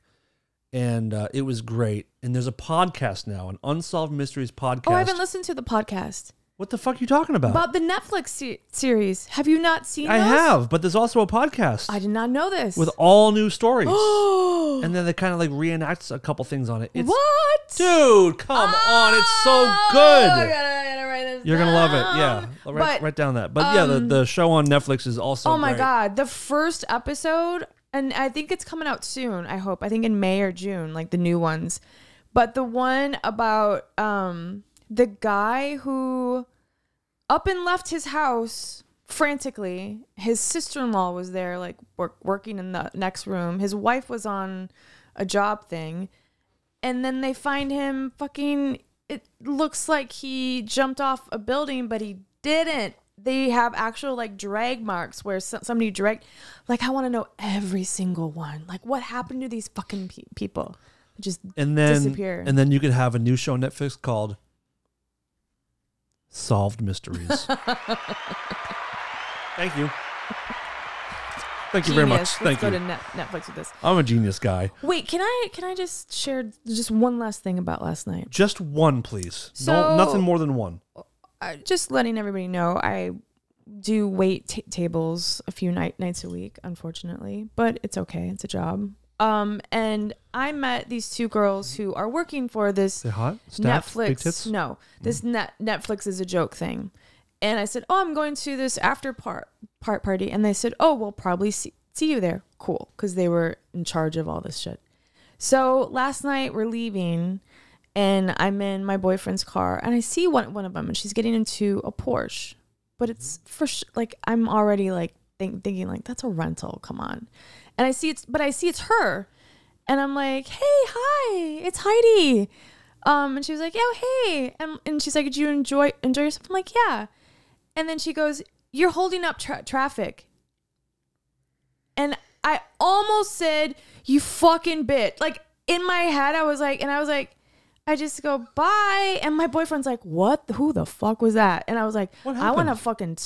And it was great. And there's a podcast now, an Unsolved Mysteries podcast. Oh, I haven't listened to the podcast. What the fuck are you talking about? About the Netflix series. Have you not seen I those? have, but there's also a podcast. I did not know this. With all new stories. And then they kind of like reenact a couple things on it. What? Dude, come on. It's so good. I gotta write this You're going to love it. Yeah. But, write down that. But yeah, the show on Netflix is also Oh my great. God. The first episode, and I think it's coming out soon, I hope. I think in May or June, like the new ones. But the one about the guy who up and left his house frantically. His sister-in-law was there, like working in the next room. His wife was on a job thing. And then they find him fucking, it looks like he jumped off a building, but he didn't. They have actual like drag marks where somebody dragged. Like, I want to know every single one. Like, what happened to these fucking people? Just disappear. And then you could have a new show on Netflix called Solved Mysteries. Thank you. Thank you very much. Let's go to Netflix with this. I'm a genius guy. Wait, can I just share just one last thing about last night? Just one, please. So, no, nothing more than one. Just letting everybody know, I do wait tables a few nights a week, unfortunately, but it's okay. It's a job. And I met these two girls who are working for this hot? Staff? Big Netflix. tits? No, this Netflix is a joke thing. And I said, I'm going to this after party. And they said, we'll probably see you there. Cool. Because they were in charge of all this shit. So last night we're leaving and I'm in my boyfriend's car and I see one of them and she's getting into a Porsche. But it's like, I'm already like thinking like, that's a rental. Come on. And I see it's her. And I'm like, hey, hi, it's Heidi. And she was like, oh, hey. And she's like, did you enjoy yourself? I'm like, yeah. And then she goes, you're holding up traffic. And I almost said, you fucking bitch. Like, in my head, I was like, I just go, bye. And my boyfriend's like, what? Who the fuck was that? And I was like, I want to fucking,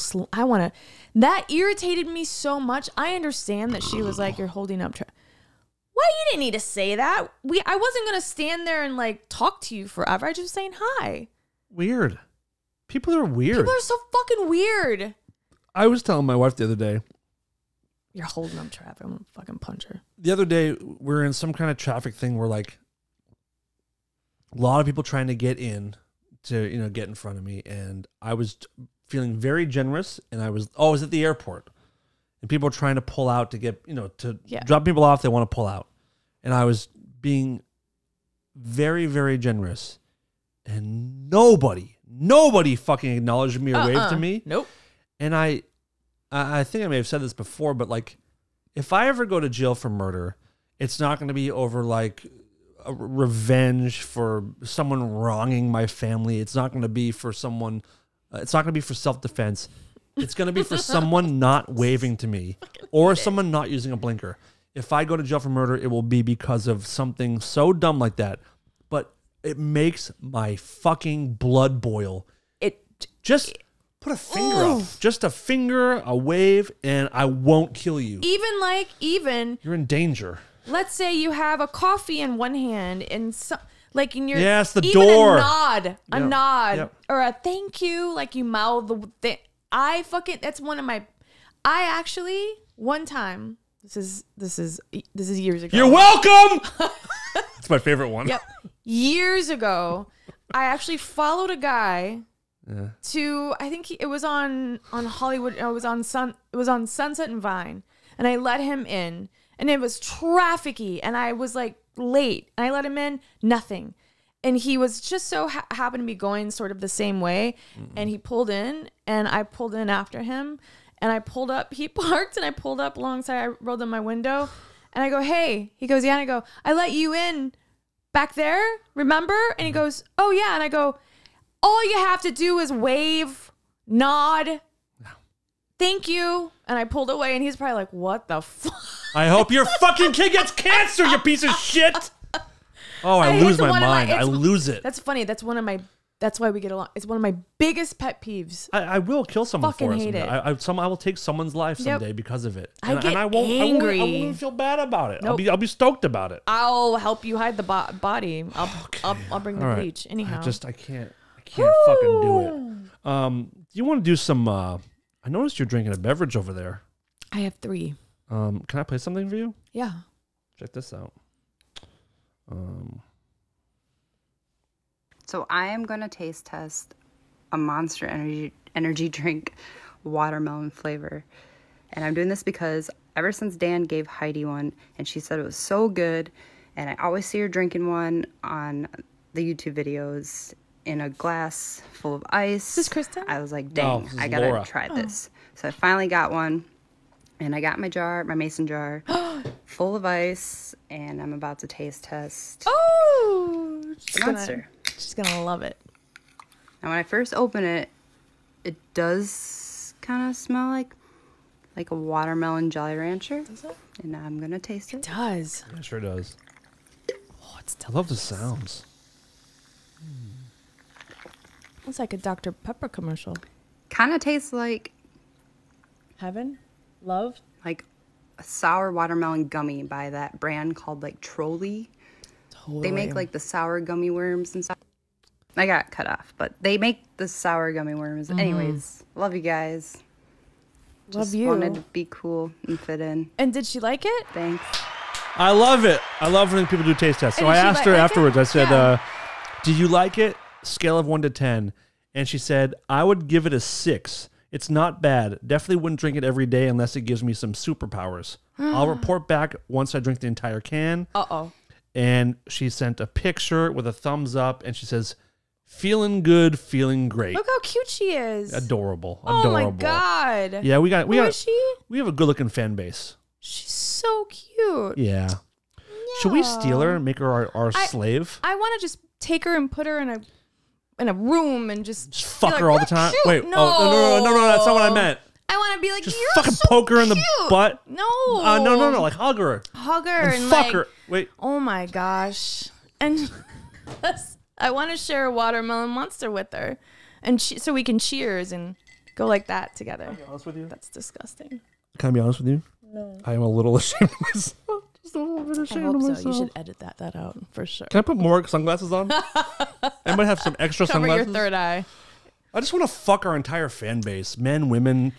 that irritated me so much. I understand that she was like, you're holding up traffic. Why? You didn't need to say that. I wasn't going to stand there and like talk to you forever. I just was saying hi. Weird. People are weird. People are so fucking weird. I was telling my wife the other day. You're holding up traffic. I'm going to fucking punch her. The other day, we're in some kind of traffic thing where like a lot of people trying to get in to, get in front of me. And I was feeling very generous. And I was at the airport. And people are trying to pull out to get, drop people off. They want to pull out. And I was being very, very generous. And nobody fucking acknowledged me or waved to me. Nope. And I think I may have said this before, but like, if I ever go to jail for murder, it's not going to be over like a revenge for someone wronging my family. It's not going to be for someone. It's not going to be for self-defense. It's going to be for someone not waving to me or someone not using a blinker. If I go to jail for murder, it will be because of something so dumb like that. But it makes my fucking blood boil. Just put a finger up. Just a finger, a wave, and I won't kill you. Even you're in danger. Let's say you have a coffee in one hand and in your the even door. A nod, or a thank you, like you mouth the thing. That's one of my. I actually one time. This is years ago. You're welcome. It's my favorite one. Yep. Years ago, I actually followed a guy to, I think it was on Hollywood. It was on Sunset and Vine, and I let him in, and it was trafficy, and I was like late, and I let him in, nothing, and he was just so happened to be going sort of the same way, and he pulled in, and I pulled in after him. And I pulled up, he parked and I pulled up alongside, I rolled in my window and I go, hey, he goes, yeah. And I go, I let you in back there, remember? And he goes, oh yeah. And I go, all you have to do is wave, nod, thank you. And I pulled away and he's probably like, what the fuck? I hope your fucking kid gets cancer, you piece of shit. Oh, I lose my mind. I lose it. That's funny. That's why we get along. It's one of my biggest pet peeves. I will kill someone fucking for it. hate it. I will take someone's life someday because of it. I get angry. I won't feel bad about it. Nope. I'll be stoked about it. I'll help you hide the body. I'll bring the bleach. Anyhow, I can't fucking do it. Do you want to do some? I noticed you're drinking a beverage over there. I have 3. Can I play something for you? Yeah. Check this out. So I am going to taste test a Monster energy drink watermelon flavor. And I'm doing this because ever since Dan gave Heidi one and she said it was so good, and I always see her drinking one on the YouTube videos in a glass full of ice. Is this Kristen? I was like, dang, I got to try this. So I finally got one. And I got my mason jar full of ice, and I'm about to taste test Oh, the monster. she's gonna love it. Now, when I first open it, it does kind of smell like a watermelon Jolly Rancher. Does it? And I'm gonna taste it. It does. Yeah, it sure does. Oh, it's I love the sounds. It's like a Dr. Pepper commercial. Kind of tastes like Heaven, love. a sour watermelon gummy by that brand called like Trolley. Totally. They make like the sour gummy worms and stuff. I got cut off, but they make the sour gummy worms. Anyways, love you guys. Love Just you. wanted to be cool and fit in. And did she like it? Thanks. I love it. I love when people do taste tests. So And I did she asked her like it? afterwards. I said, Yeah. "Did you like it?" Scale of 1 to 10, and she said, "I would give it a 6. It's not bad. Definitely wouldn't drink it every day unless it gives me some superpowers. I'll report back once I drink the entire can." Uh-oh. And she sent a picture with a thumbs up, and she says, "Feeling good, feeling great." Look how cute she is. Adorable. Oh Adorable. my God. Yeah, we Who is she? we have a good looking fan base. She's so cute. Yeah. Should we steal her and make her our slave? I want to just take her and put her in a room and just Fuck be her all the like, time. "You're Wait, cute." no, that's not what I meant. I want to be like, Just you're fucking so poke her in the cute. butt. No. No, like hug her Hug her and and fuck like, her. Wait, oh my gosh. And I want to share a watermelon monster with her, and so we can cheers and go like that together. can I be honest with you? That's disgusting. Can I be honest with you? No. I am a little ashamed of myself. Just a little bit I ashamed hope of so. myself. You should edit that out for sure. Can I put more sunglasses on? Anybody have some extra Cover sunglasses? your third eye. I just want to fuck our entire fan base. Men, women,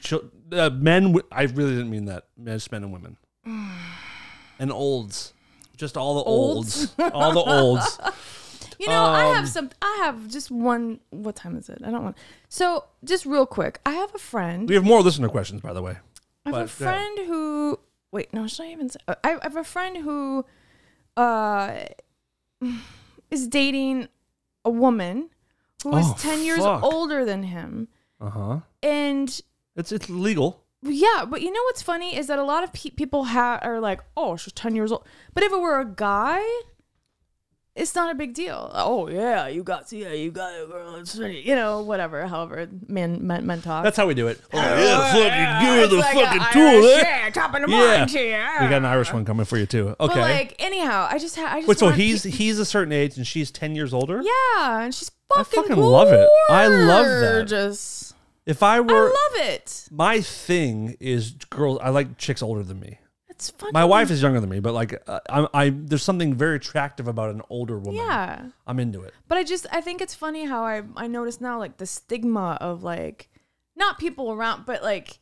men. I really didn't mean that. Just men and women. And olds. Just all the olds. All the olds. You know, I have just one. What time is it? I don't want. So just real quick, I have a friend. We have more listener questions, by the way. I have a But, go ahead. friend who. Wait, no, should I even say? I have a friend who, is dating a woman who is 10 years fuck. older than him, and It's legal. yeah. But you know what's funny is that a lot of people are like, oh, she's 10 years old. But if it were a guy, it's not a big deal. Oh yeah, you got it, girl. It's funny. You know, whatever. However, men talk. That's how we do it. Oh yeah, fucking give her the It's like fucking a tool. Irish, Eh? yeah, top of the Yeah. morning to you. We got an Irish one coming for you too. Okay. But like, anyhow, I just Wait, so want he's a certain age and she's 10 years older? yeah, and she's I fucking fucking love it. I love that. gorgeous. If I I were, love it. my thing is girls. I like chicks older than me. It's fucking. My wife is younger than me, but like, there's something very attractive about an older woman. Yeah, I'm into it. but I think it's funny how I notice now like the stigma of like not people around, but like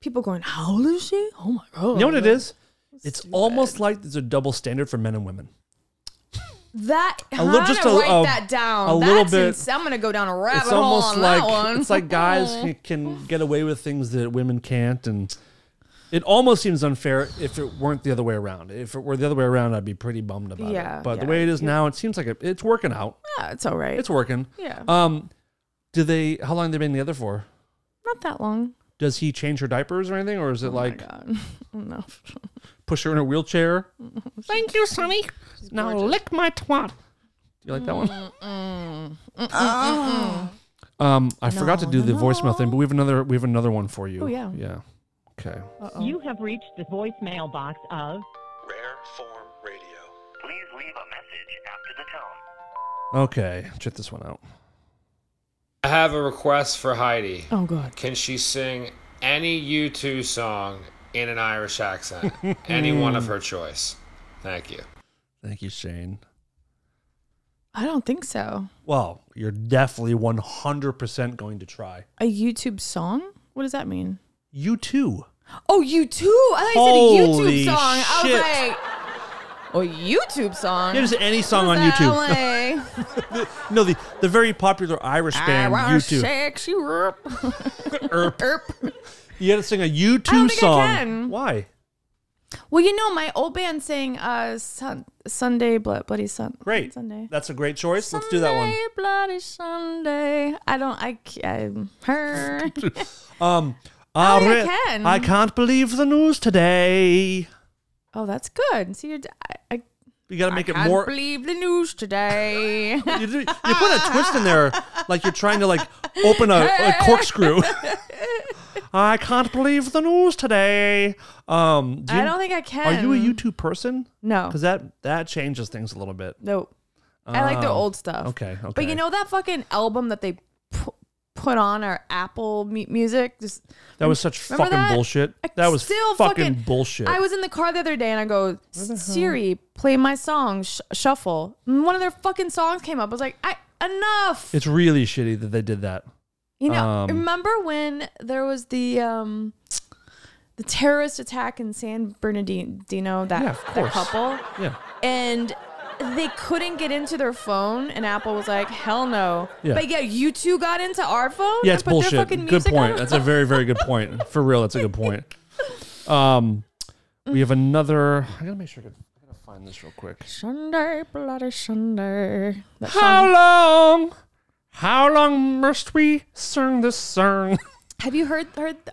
people going, how old is she? Oh my god. You know what it is? It's stupid. almost like there's a double standard for men and women. That just write that down. a little That's bit- I'm gonna go down a rabbit It's hole almost on like that one. it's like guys can get away with things that women can't, and it almost seems unfair if it weren't the other way around. If it were the other way around, I'd be pretty bummed about Yeah, it. But the yeah, way it is now, it seems like it's working out. Yeah, it's all right. It's working. Yeah. Do they? How long have they been together for? Not that long. Does he change her diapers or anything, or is it Oh like my god. No. push her in a wheelchair? Thank you, Sonny. Now lick my twat. Do you like that one? I forgot to do the voicemail thing, but we have another one for you. Oh, yeah. Yeah. Okay. Uh-oh. You have reached the voicemail box of Rare Form Radio. Please leave a message after the tone. Okay. Check this one out. I have a request for Heidi. Oh god. Can she sing any U2 song in an Irish accent? Any one of her choice. Thank you. Thank you, Shane. I don't think so. Well, you're definitely 100% going to try. A YouTube song? What does that mean? You too. Oh, U2? I thought you said a Holy YouTube song. I shit. was like, oh, YouTube song? Yeah, just any song on What is YouTube. that, like, No, the very popular Irish I band wanna U2. sex you up. Erp. You got to sing a U2 I don't think I song. can. Why? Well, you know, my old band sang Sunday, Bloody Sun. Great. Sunday. That's a great choice. Let's do that one. Sunday, Bloody Sunday. Her. I can. can't believe the news today. Oh, that's good. See, You got to make it can't more. believe the news today. You put a twist in there, like you're trying to like open a corkscrew. I can't believe the news today. I don't think I can. Are you a YouTube person? No, because that changes things a little bit. Nope. I like the old stuff. Okay. But you know that fucking album that they put on our Apple Music? That was such fucking bullshit. That was still fucking bullshit. I was in the car the other day and I go, Siri, play my song, shuffle. And one of their fucking songs came up. I was like, enough. It's really shitty that they did that. You know, remember when there was the terrorist attack in San Bernardino, that couple? Yeah. And they couldn't get into their phone, and Apple was like, hell no. Yeah. But yeah, you two got into our phone? Yeah, it's and put their bullshit. fucking Good music point. on? That's a very, very good point. For real, that's a good point. We have another. I gotta make sure I gotta find this real quick. Sunday, bloody Sunday. How long must we sing this song? Have you heard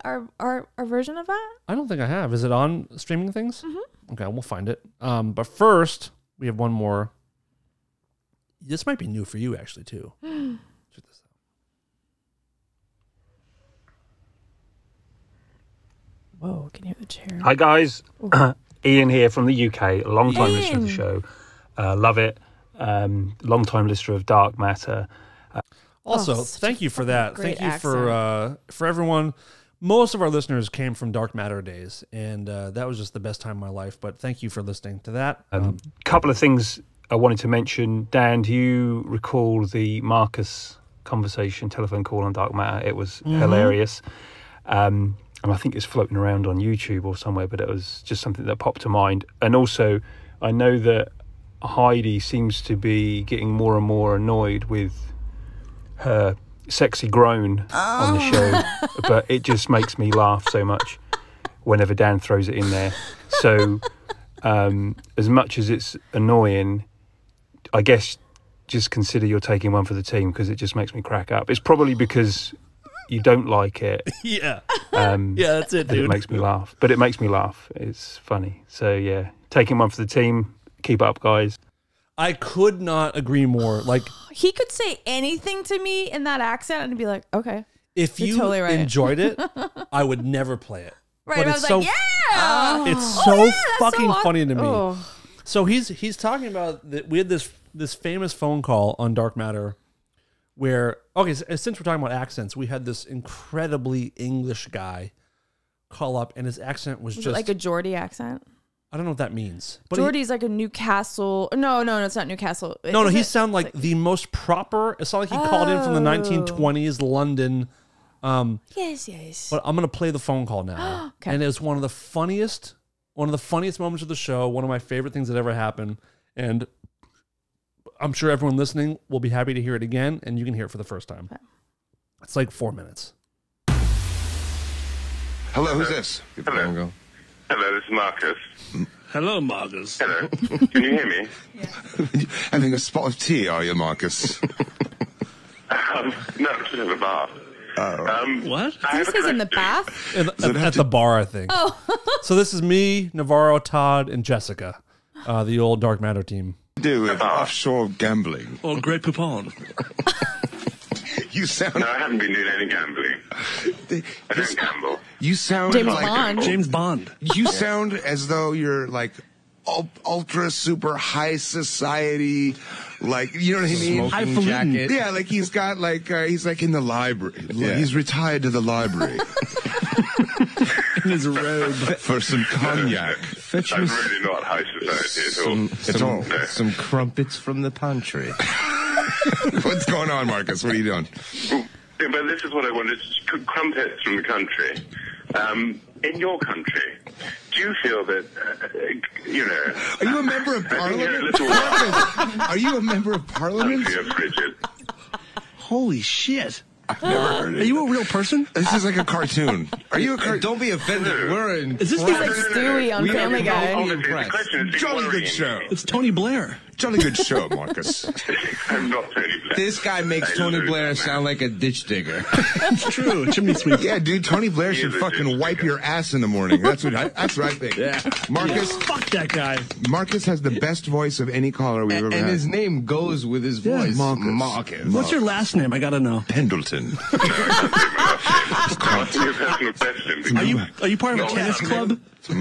our version of that? I don't think I have. Is it on streaming things? Mm-hmm. Okay, we'll find it. But first, we have one more. This might be new for you, actually, too. Check this out. Whoa, can you hear the chair? Hi, guys. Ian here from the UK. Long time listener of the show. Love it. Long time listener of Dark Matter. Also, thank you for that. Thank you for everyone. Most of our listeners came from Dark Matter days, and that was just the best time of my life. But thank you for listening to that. Couple of things I wanted to mention. Dan, do you recall the Marcus conversation, telephone call on Dark Matter? It was hilarious. And I think it's floating around on YouTube or somewhere, but it was just something that popped to mind. And also, I know that Heidi seems to be getting more and more annoyed with her sexy groan on the show, but it just makes me laugh so much whenever Dan throws it in there. So as much as it's annoying, I guess just consider you're taking one for the team, because it just makes me crack up. It's probably because you don't like it. Yeah. Yeah, that's it, dude. It makes me laugh. But it makes me laugh. It's funny. So yeah, taking one for the team. Keep up, guys. I could not agree more. Like, he could say anything to me in that accent and I'd be like, okay. If you totally right. enjoyed it, I would never play it. Right. But I it's was so, like, yeah. It's so yeah, fucking so funny to me. Oh. So he's talking about that. We had this famous phone call on Dark Matter where, okay, since we're talking about accents, we had this incredibly English guy call up, and his accent was just it like a Geordie accent. I don't know what that means. But Geordie's like a Newcastle. No, it's not Newcastle. No, he sounded like the most proper. It sounded like he called in from the 1920s London. Yes. But I'm gonna play the phone call now, Okay. and it was one of the funniest moments of the show. One of my favorite things that ever happened, and I'm sure everyone listening will be happy to hear it again, and you can hear it for the first time. Okay. It's like 4 minutes. Hello, who's this? Hello. Hello, this is Marcus. Hello, Marcus. Hello. Can you hear me? Having a spot of tea, are you, Marcus? No, just in the bath. What? This is in the bath? At the bar, I think. Oh. So this is me, Navarro, Todd, and Jessica, the old Dark Matter team. Do with offshore gambling. Or Grey Poupon. You sound... No, I haven't been doing any gambling. I don't gamble. You sound James like... Bond. James Bond. You sound as though you're like ultra super high society, like, you know what I mean? Smoking jacket. Yeah, like he's got like, he's like in the library. Yeah. He's retired to the library. In his robe. For some cognac. That's really not high society at all. Some crumpets from the pantry. What's going on, Marcus? What are you doing? Yeah, but this is what I wanted. Crumpets from the country. In your country, do you feel that, you know... Are you a member of Parliament? Are you a member of Parliament? I feel frigid. Holy shit. I've never heard it. Are you a real person? This is like a cartoon. Are you a cartoon? Don't be offended. We're in... Is this He's like Stewie on Family Guy. The question is, Jolly good show. It's Tony Blair. Jolly good show, Marcus. I'm not Tony Blair. This guy makes Tony Blair sound like a ditch digger. It's true. Chimney sweep. Yeah, dude, Tony Blair should fucking wipe your ass in the morning. That's what I think. Yeah. Marcus. Yeah. Fuck that guy. Marcus has the best voice of any caller we've ever had. And his name goes with his voice. Marcus. What's your last name? I gotta know. Pendleton. Are you part of a tennis club? Who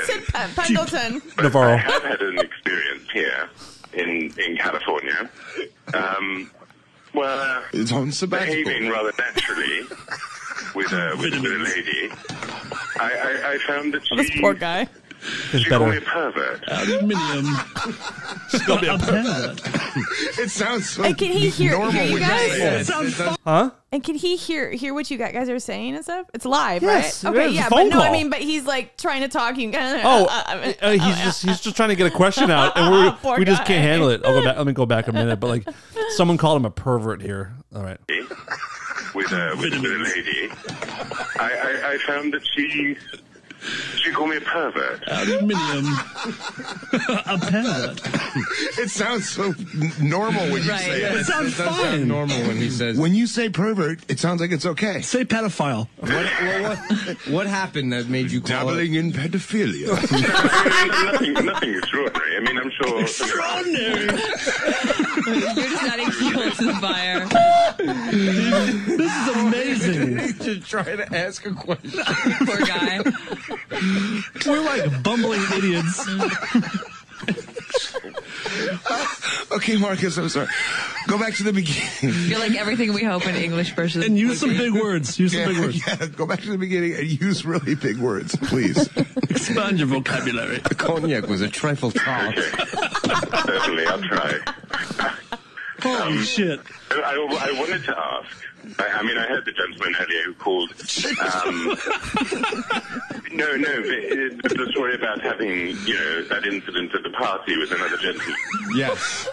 said Pendleton? I have had an experience here in California. It's on sabbatical. Behaving rather naturally with a lady. I found that this poor guy. She called me a pervert. Aluminium. She's gonna be a pervert. It sounds so And can he hear normal you when guys? you say it. It sounds fun. Huh? And can he hear what you guys are saying and stuff? It's live, Yes, right? it Okay, is. yeah, Phone but no, I call. mean, but he's like trying to talk. You He's just trying to get a question out, and Poor we just guy. can't handle it. I'll go back. Let me go back a minute. But like, someone called him a pervert here. All right. With a lady. I found that she called me a pervert. Aluminium. A pervert. It sounds so normal when you say it. It sounds It does fine. sound normal when he says. When you say pervert, it sounds like it's okay. Say pedophile. What happened that made you call Dabbling in pedophilia. nothing extraordinary. I mean, I'm sure. Extraordinary. You're just adding fuel to the fire. This is amazing. He's just trying to ask a question. Poor guy. We're like bumbling idiots. Okay, Marcus, I'm sorry. Go back to the beginning. You're like everything we hope an English person And use would some be. big words. Use some big words. Yeah, go back to the beginning and use really big words, please. Expand your vocabulary. The cognac was a trifle tart. Certainly, I'll try. Holy shit. I wanted to ask. I mean, I heard the gentleman earlier who called. The story about having, that incident at the party with another gentleman. Yes.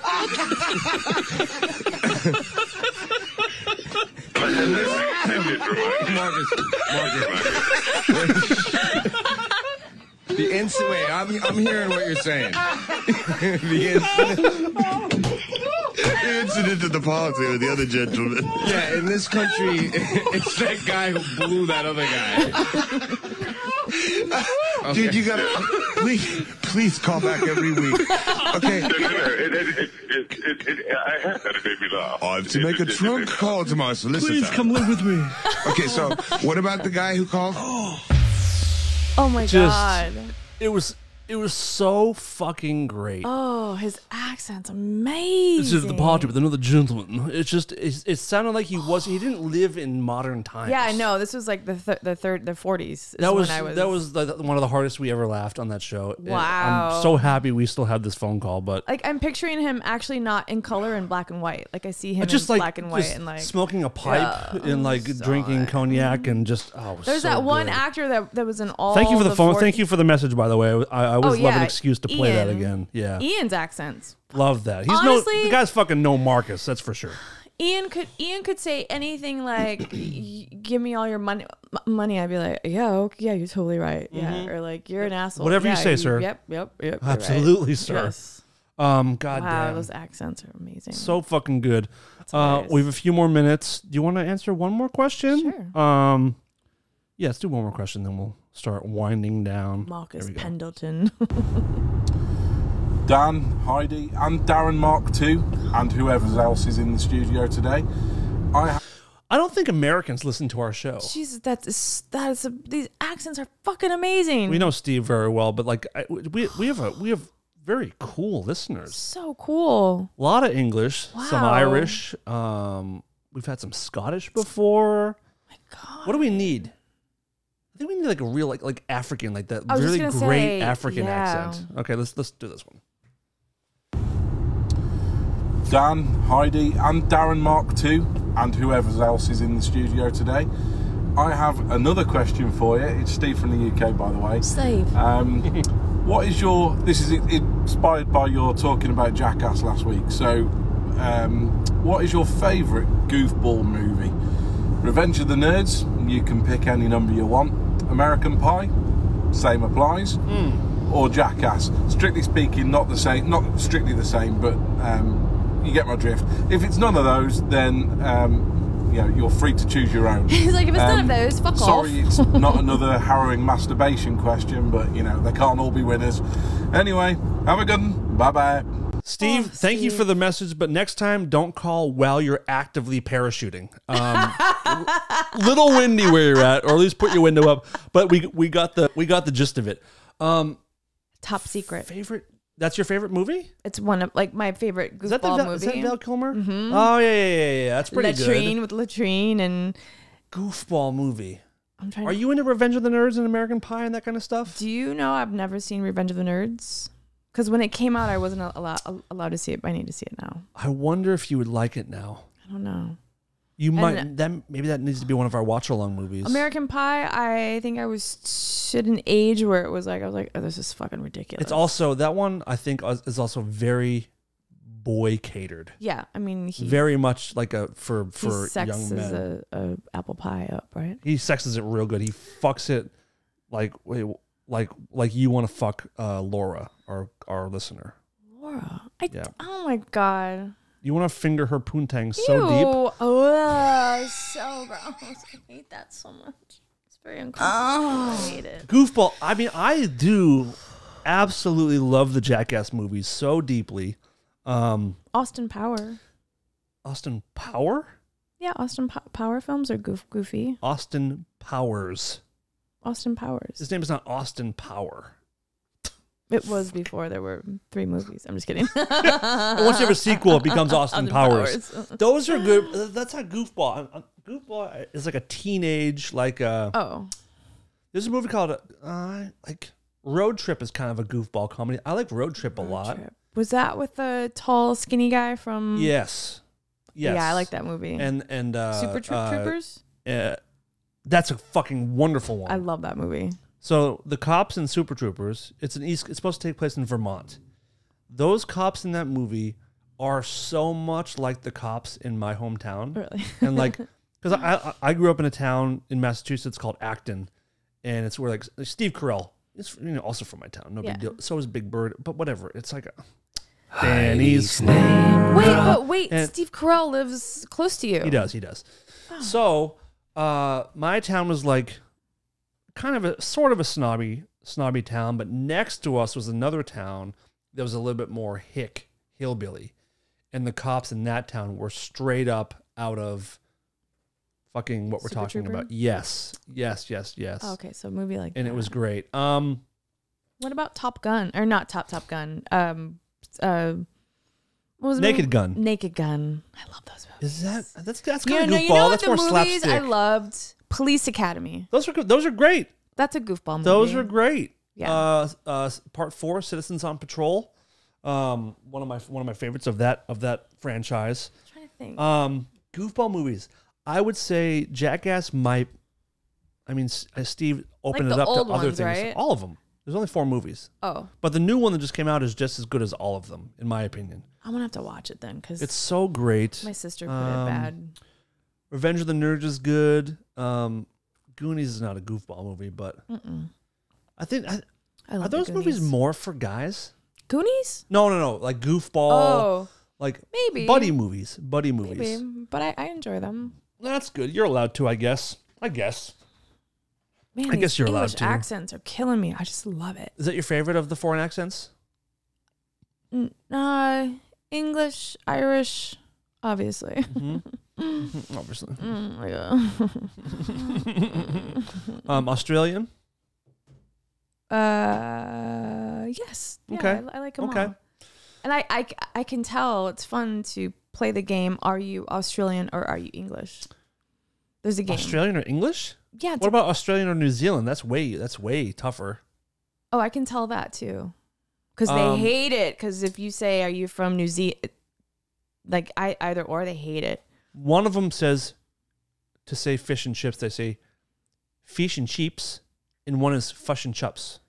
The incident. Wait, I'm hearing what you're saying. The Incident at the party with the other gentleman. Yeah, in this country, it's that guy who blew that other guy. Okay. Dude, you gotta please call back every week. Okay. No. I heard that. It made me laugh. I have to make a trunk call to my solicitor. Please come live with me. Okay, so what about the guy who called? Oh my God. It was so fucking great. Oh, his accent's amazing. This is the party with another gentleman. It's just it sounded like he didn't live in modern times. Yeah, I know. This was like the 40s. That was one of the hardest we ever laughed on that show. Wow. I'm so happy we still have this phone call, but like I'm picturing him actually not in color and black and white. Like I see him just in like black and white just and like smoking a pipe and like drinking cognac and just There's so that one good. actor that was in all. Thank you for the phone. 40s. Thank you for the message, by the way. I always love an excuse to play that Ian. again. Yeah, Ian's accents. love that. He's Honestly, the guy's fucking no Marcus. That's for sure. Ian could say anything like, "Give me all your money." I'd be like, "Yeah, okay, yeah, you're totally right." Yeah, or like, "You're an asshole." Whatever you Yeah, say, sir. Yep. You're Absolutely, right. sir. Yes. God wow, damn. those accents are amazing. So fucking good. We have a few more minutes. Do you want to answer one more question? Sure. Yeah, let's do one more question, then we'll start winding down. Marcus Pendleton. Dan, Heidi, and Darren Mark II, and whoever else is in the studio today. I don't think Americans listen to our show. Jesus, these accents are fucking amazing. We know Steve very well, but like we have very cool listeners. So cool. A lot of English, some Wow. Irish. We've had some Scottish before. My God. What do we need? I think we need like a real like African, like that I was really just great gonna say, African yeah. accent. Okay, let's do this one. Dan, Heidi, and Darren Mark II, and whoever else is in the studio today. I have another question for you. It's Steve from the UK, by the way. Steve. What is your... This is inspired by your talking about Jackass last week. So, what is your favourite goofball movie? Revenge of the Nerds, you can pick any number you want. American Pie, same applies. or Jackass. Strictly speaking, not the same, not strictly the same, but you get my drift. If it's none of those, then you're free to choose your own. He's like, if it's none of those, fuck off. Sorry, it's not another harrowing masturbation question, but they can't all be winners. Anyway, have a good one. Bye-bye. Steve, thank you for the message, but next time don't call while you're actively parachuting. Little windy where you're at, or at least put your window up. But we got the gist of it. Top secret. That's your favorite movie? It's one of my favorite goofball movie. Is that Val Kilmer? Mm-hmm. Oh yeah. That's pretty Latrine good. with Latrine and goofball movie. Are you into Revenge of the Nerds and American Pie and that kind of stuff? Do you know I've never seen Revenge of the Nerds? Because when it came out, I wasn't allowed to see it, but I need to see it now. I wonder if you would like it now. I don't know. You might. Maybe that needs to be one of our watch-along movies. American Pie, I think I was at an age where it was like, I was like, oh, this is fucking ridiculous. It's also, that one, I think, is also very boy-catered. Yeah, I mean, very much like for he young men. sexes a apple pie up, right? He sexes it real good. He fucks it like you want to fuck Laura, our listener. Laura? Oh my God. You want to finger her poontang so deep? Oh, so gross. I hate that so much. It's very uncomfortable. I hate it. Goofball. I mean, I do absolutely love the Jackass movies so deeply. Austin Power. Austin Power? Yeah, Austin Power films are goofy. Austin Powers. Austin Powers. His name is not Austin Power. It was before there were 3 movies. I'm just kidding. Once you have a sequel, it becomes Austin Powers. Those are good. That's not Goofball. Goofball is like a teenage, there's a movie called Road Trip is kind of a goofball comedy. I like Road Trip a lot. Was that with the tall, skinny guy from? Yes. Yeah, I like that movie. And Super Troopers. That's a fucking wonderful one. I love that movie. So the cops in Super Troopers, it's supposed to take place in Vermont. Those cops in that movie are so much like the cops in my hometown. Really? And because I grew up in a town in Massachusetts called Acton, and it's where Steve Carell is also from my town. No big deal. So is Big Bird, but whatever. It's like Danny's name. Wait, Steve Carell lives close to you. He does. Oh. So my town was like kind of sort of a snobby town, but next to us was another town that was a little bit more hillbilly, and the cops in that town were straight up out of fucking what we're Super talking Trooper? about. Yes. Oh, okay, so a movie like and that. it was great. What about Top Gun or not Top Gun? What was Naked Gun. Naked Gun. I love those movies. That's kind of goofball. That's more movies slapstick. I loved Police Academy. Those are great. That's a goofball movie. Those are great. Yeah. Part 4, Citizens on Patrol. One of my favorites of that franchise. I'm trying to think. Goofball movies. I would say Jackass might. I mean, Steve opened it up to other things. Right? All of them. There's only 4 movies. Oh. But the new one that just came out is just as good as all of them, in my opinion. I'm gonna have to watch it then because it's so great. My sister put it bad. Revenge of the Nerds is good. Goonies is not a goofball movie, but I think are those movies more for guys? Goonies? No. Like goofball. Oh, like maybe buddy movies. Maybe, but I enjoy them. That's good. You're allowed to, I guess. Man, I guess you're allowed English to. accents are killing me. I just love it. Is that your favorite of the foreign accents? English, Irish, obviously. Obviously. Yeah. Australian? Yes. Yeah, Okay. I like them all. And I can tell it's fun to play the game. Are you Australian or are you English? There's a game. Australian or English? Yeah. What about Australian or New Zealand? That's way tougher. Oh, I can tell that too. Because they hate it. Because if you say, are you from New Zealand? Like either or, they hate it. One of them says to say fish and chips, they say fish and chips, and one is fush and chups.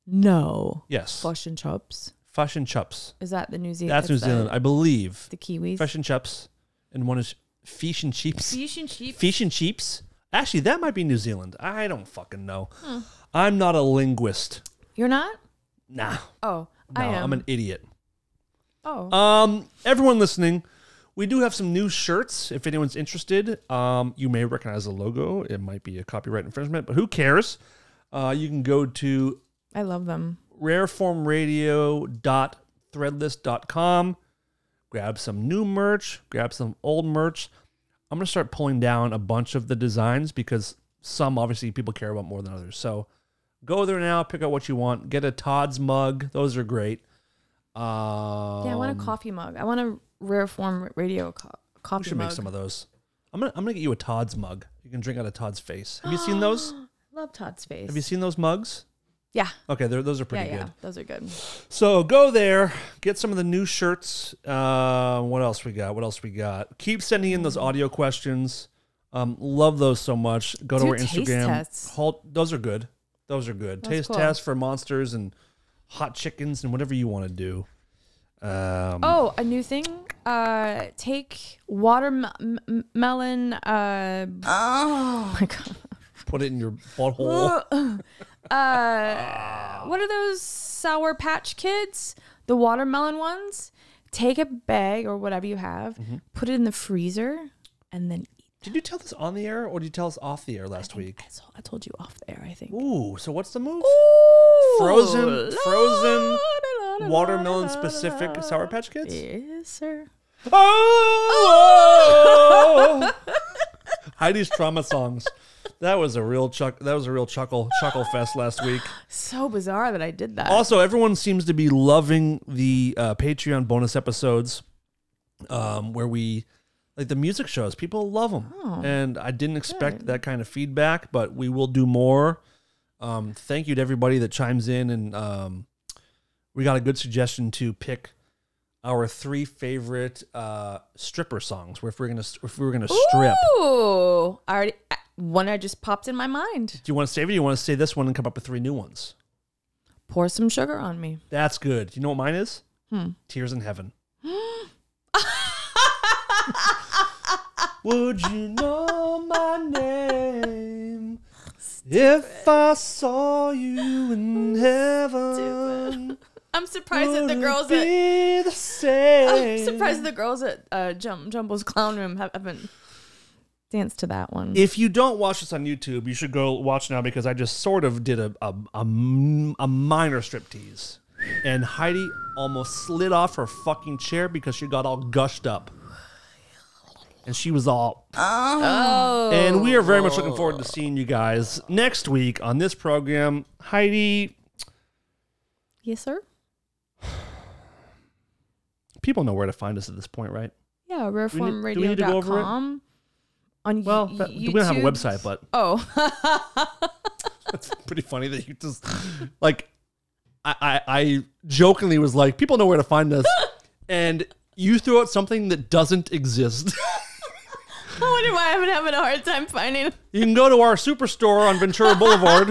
No. Yes. Fush and chups. Fush and chups. Is that the New Zealand? That's New Zealand, I believe. The Kiwis. Fish and chups, and one is fish and chips. Fish and chips. Fish and chips. Actually, that might be New Zealand. I don't fucking know. I'm not a linguist. You're not? Nah. Oh, No, I am. I'm an idiot. Oh. Everyone listening, we do have some new shirts. If anyone's interested, you may recognize the logo. It might be a copyright infringement, but who cares? You can go to I love them. rareformradio.threadless.com. Grab some new merch. Grab some old merch. I'm going to start pulling down a bunch of the designs because some, obviously, people care about more than others. So go there now. Pick out what you want. Get a Todd's mug. Those are great. Yeah, I want a coffee mug. I want a Rare Form Radio coffee mug. We should make some of those. I'm gonna get you a Todd's mug. You can drink out of Todd's face. Have you seen those? Love Todd's face. Have you seen those mugs? Yeah. Okay, those are pretty good. Yeah, those are good. So go there, get some of the new shirts. What else we got? Keep sending in those audio questions. Love those so much. Go to our Instagram. Taste tests. Those are good. Taste cool. tests for monsters and hot chickens and whatever you want to do. A new thing. Take watermelon. Oh my god. Put it in your butthole. What are those Sour Patch Kids? The watermelon ones. Take a bag or whatever you have, put it in the freezer, and then eat. Did you tell this on the air or did you tell us off the air last week? I told you off the air, I think. Ooh, so what's the move? Ooh, Frozen watermelon specific Sour Patch Kids? Yes, sir. Oh! Heidi's trauma songs. That was a real chuckle fest last week. So bizarre that I did that. Also, everyone seems to be loving the Patreon bonus episodes, where we like the music shows. People love them, and I didn't expect that kind of feedback, but we will do more. Thank you to everybody that chimes in, and we got a good suggestion to pick our 3 favorite stripper songs. If we were gonna strip. Ooh, one I just popped in my mind. Do you want to save it? Or you want to say this one and come up with 3 new ones? Pour Some Sugar on Me. That's good. You know what mine is? Tears in Heaven. Would you know my name if I saw you in heaven? I'm surprised that the girls at Jumbo's Clown Room haven't danced to that one. If you don't watch this on YouTube, you should go watch now because I just sort of did a minor striptease. And Heidi almost slid off her fucking chair because she got all gushed up. And she was all... Oh. And we are very much looking forward to seeing you guys next week on this program. Heidi... Yes, sir? People know where to find us at this point, right? Yeah, rareformradio.com. Do we need to go over it? On we don't have a website, but... Oh. That's pretty funny that you just... Like, I jokingly was like, people know where to find us. And you threw out something that doesn't exist. I wonder why I've been having a hard time finding it. You can go to our superstore on Ventura Boulevard,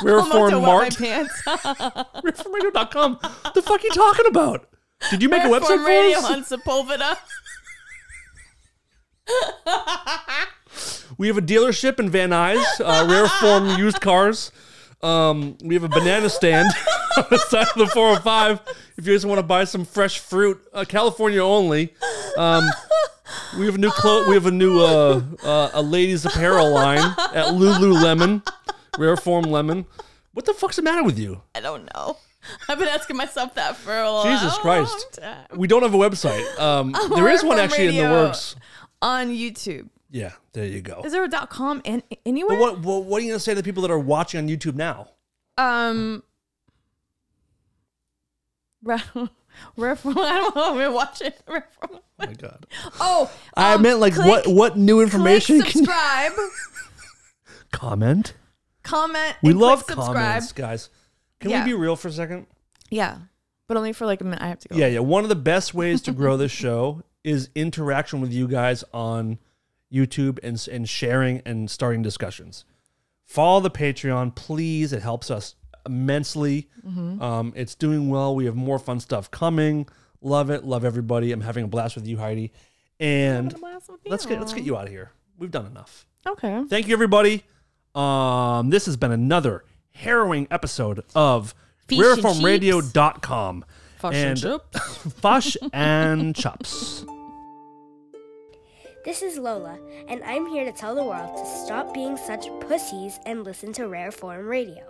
Rareform Mart. Rareformradio.com. What the fuck are you talking about? Did you make a website for Radio us? on Sepulveda. We have a dealership in Van Nuys, Rareform used cars. We have a banana stand on the side of the 405 if you guys want to buy some fresh fruit, California only. We have a new a ladies apparel line at Lululemon, Rareform Lemon. What the fuck's the matter with you? I don't know. I've been asking myself that for a long Jesus Christ. time. We don't have a website. There is one actually in the works. On YouTube. Yeah, there you go. Is there a .com and anywhere? But what are you going to say to the people that are watching on YouTube now? Rareform. I don't know. We're watching Rareform. Oh my God. Oh, I meant like what new information? Click subscribe. Comment. We love subscribe. comments, guys. Can we be real for a second? Yeah, but only for like a minute. I have to go. Yeah. One of the best ways to grow this show is interaction with you guys on YouTube and sharing and starting discussions. Follow the Patreon, please. It helps us immensely. It's doing well. We have more fun stuff coming. Love it. Love everybody. I'm having a blast with you, Heidi. And let's get you out of here. We've done enough. Okay. Thank you, everybody. This has been another harrowing episode of rareformradio.com. Fush and chops. Fush and chops. This is Lola, and I'm here to tell the world to stop being such pussies and listen to Rare Form Radio.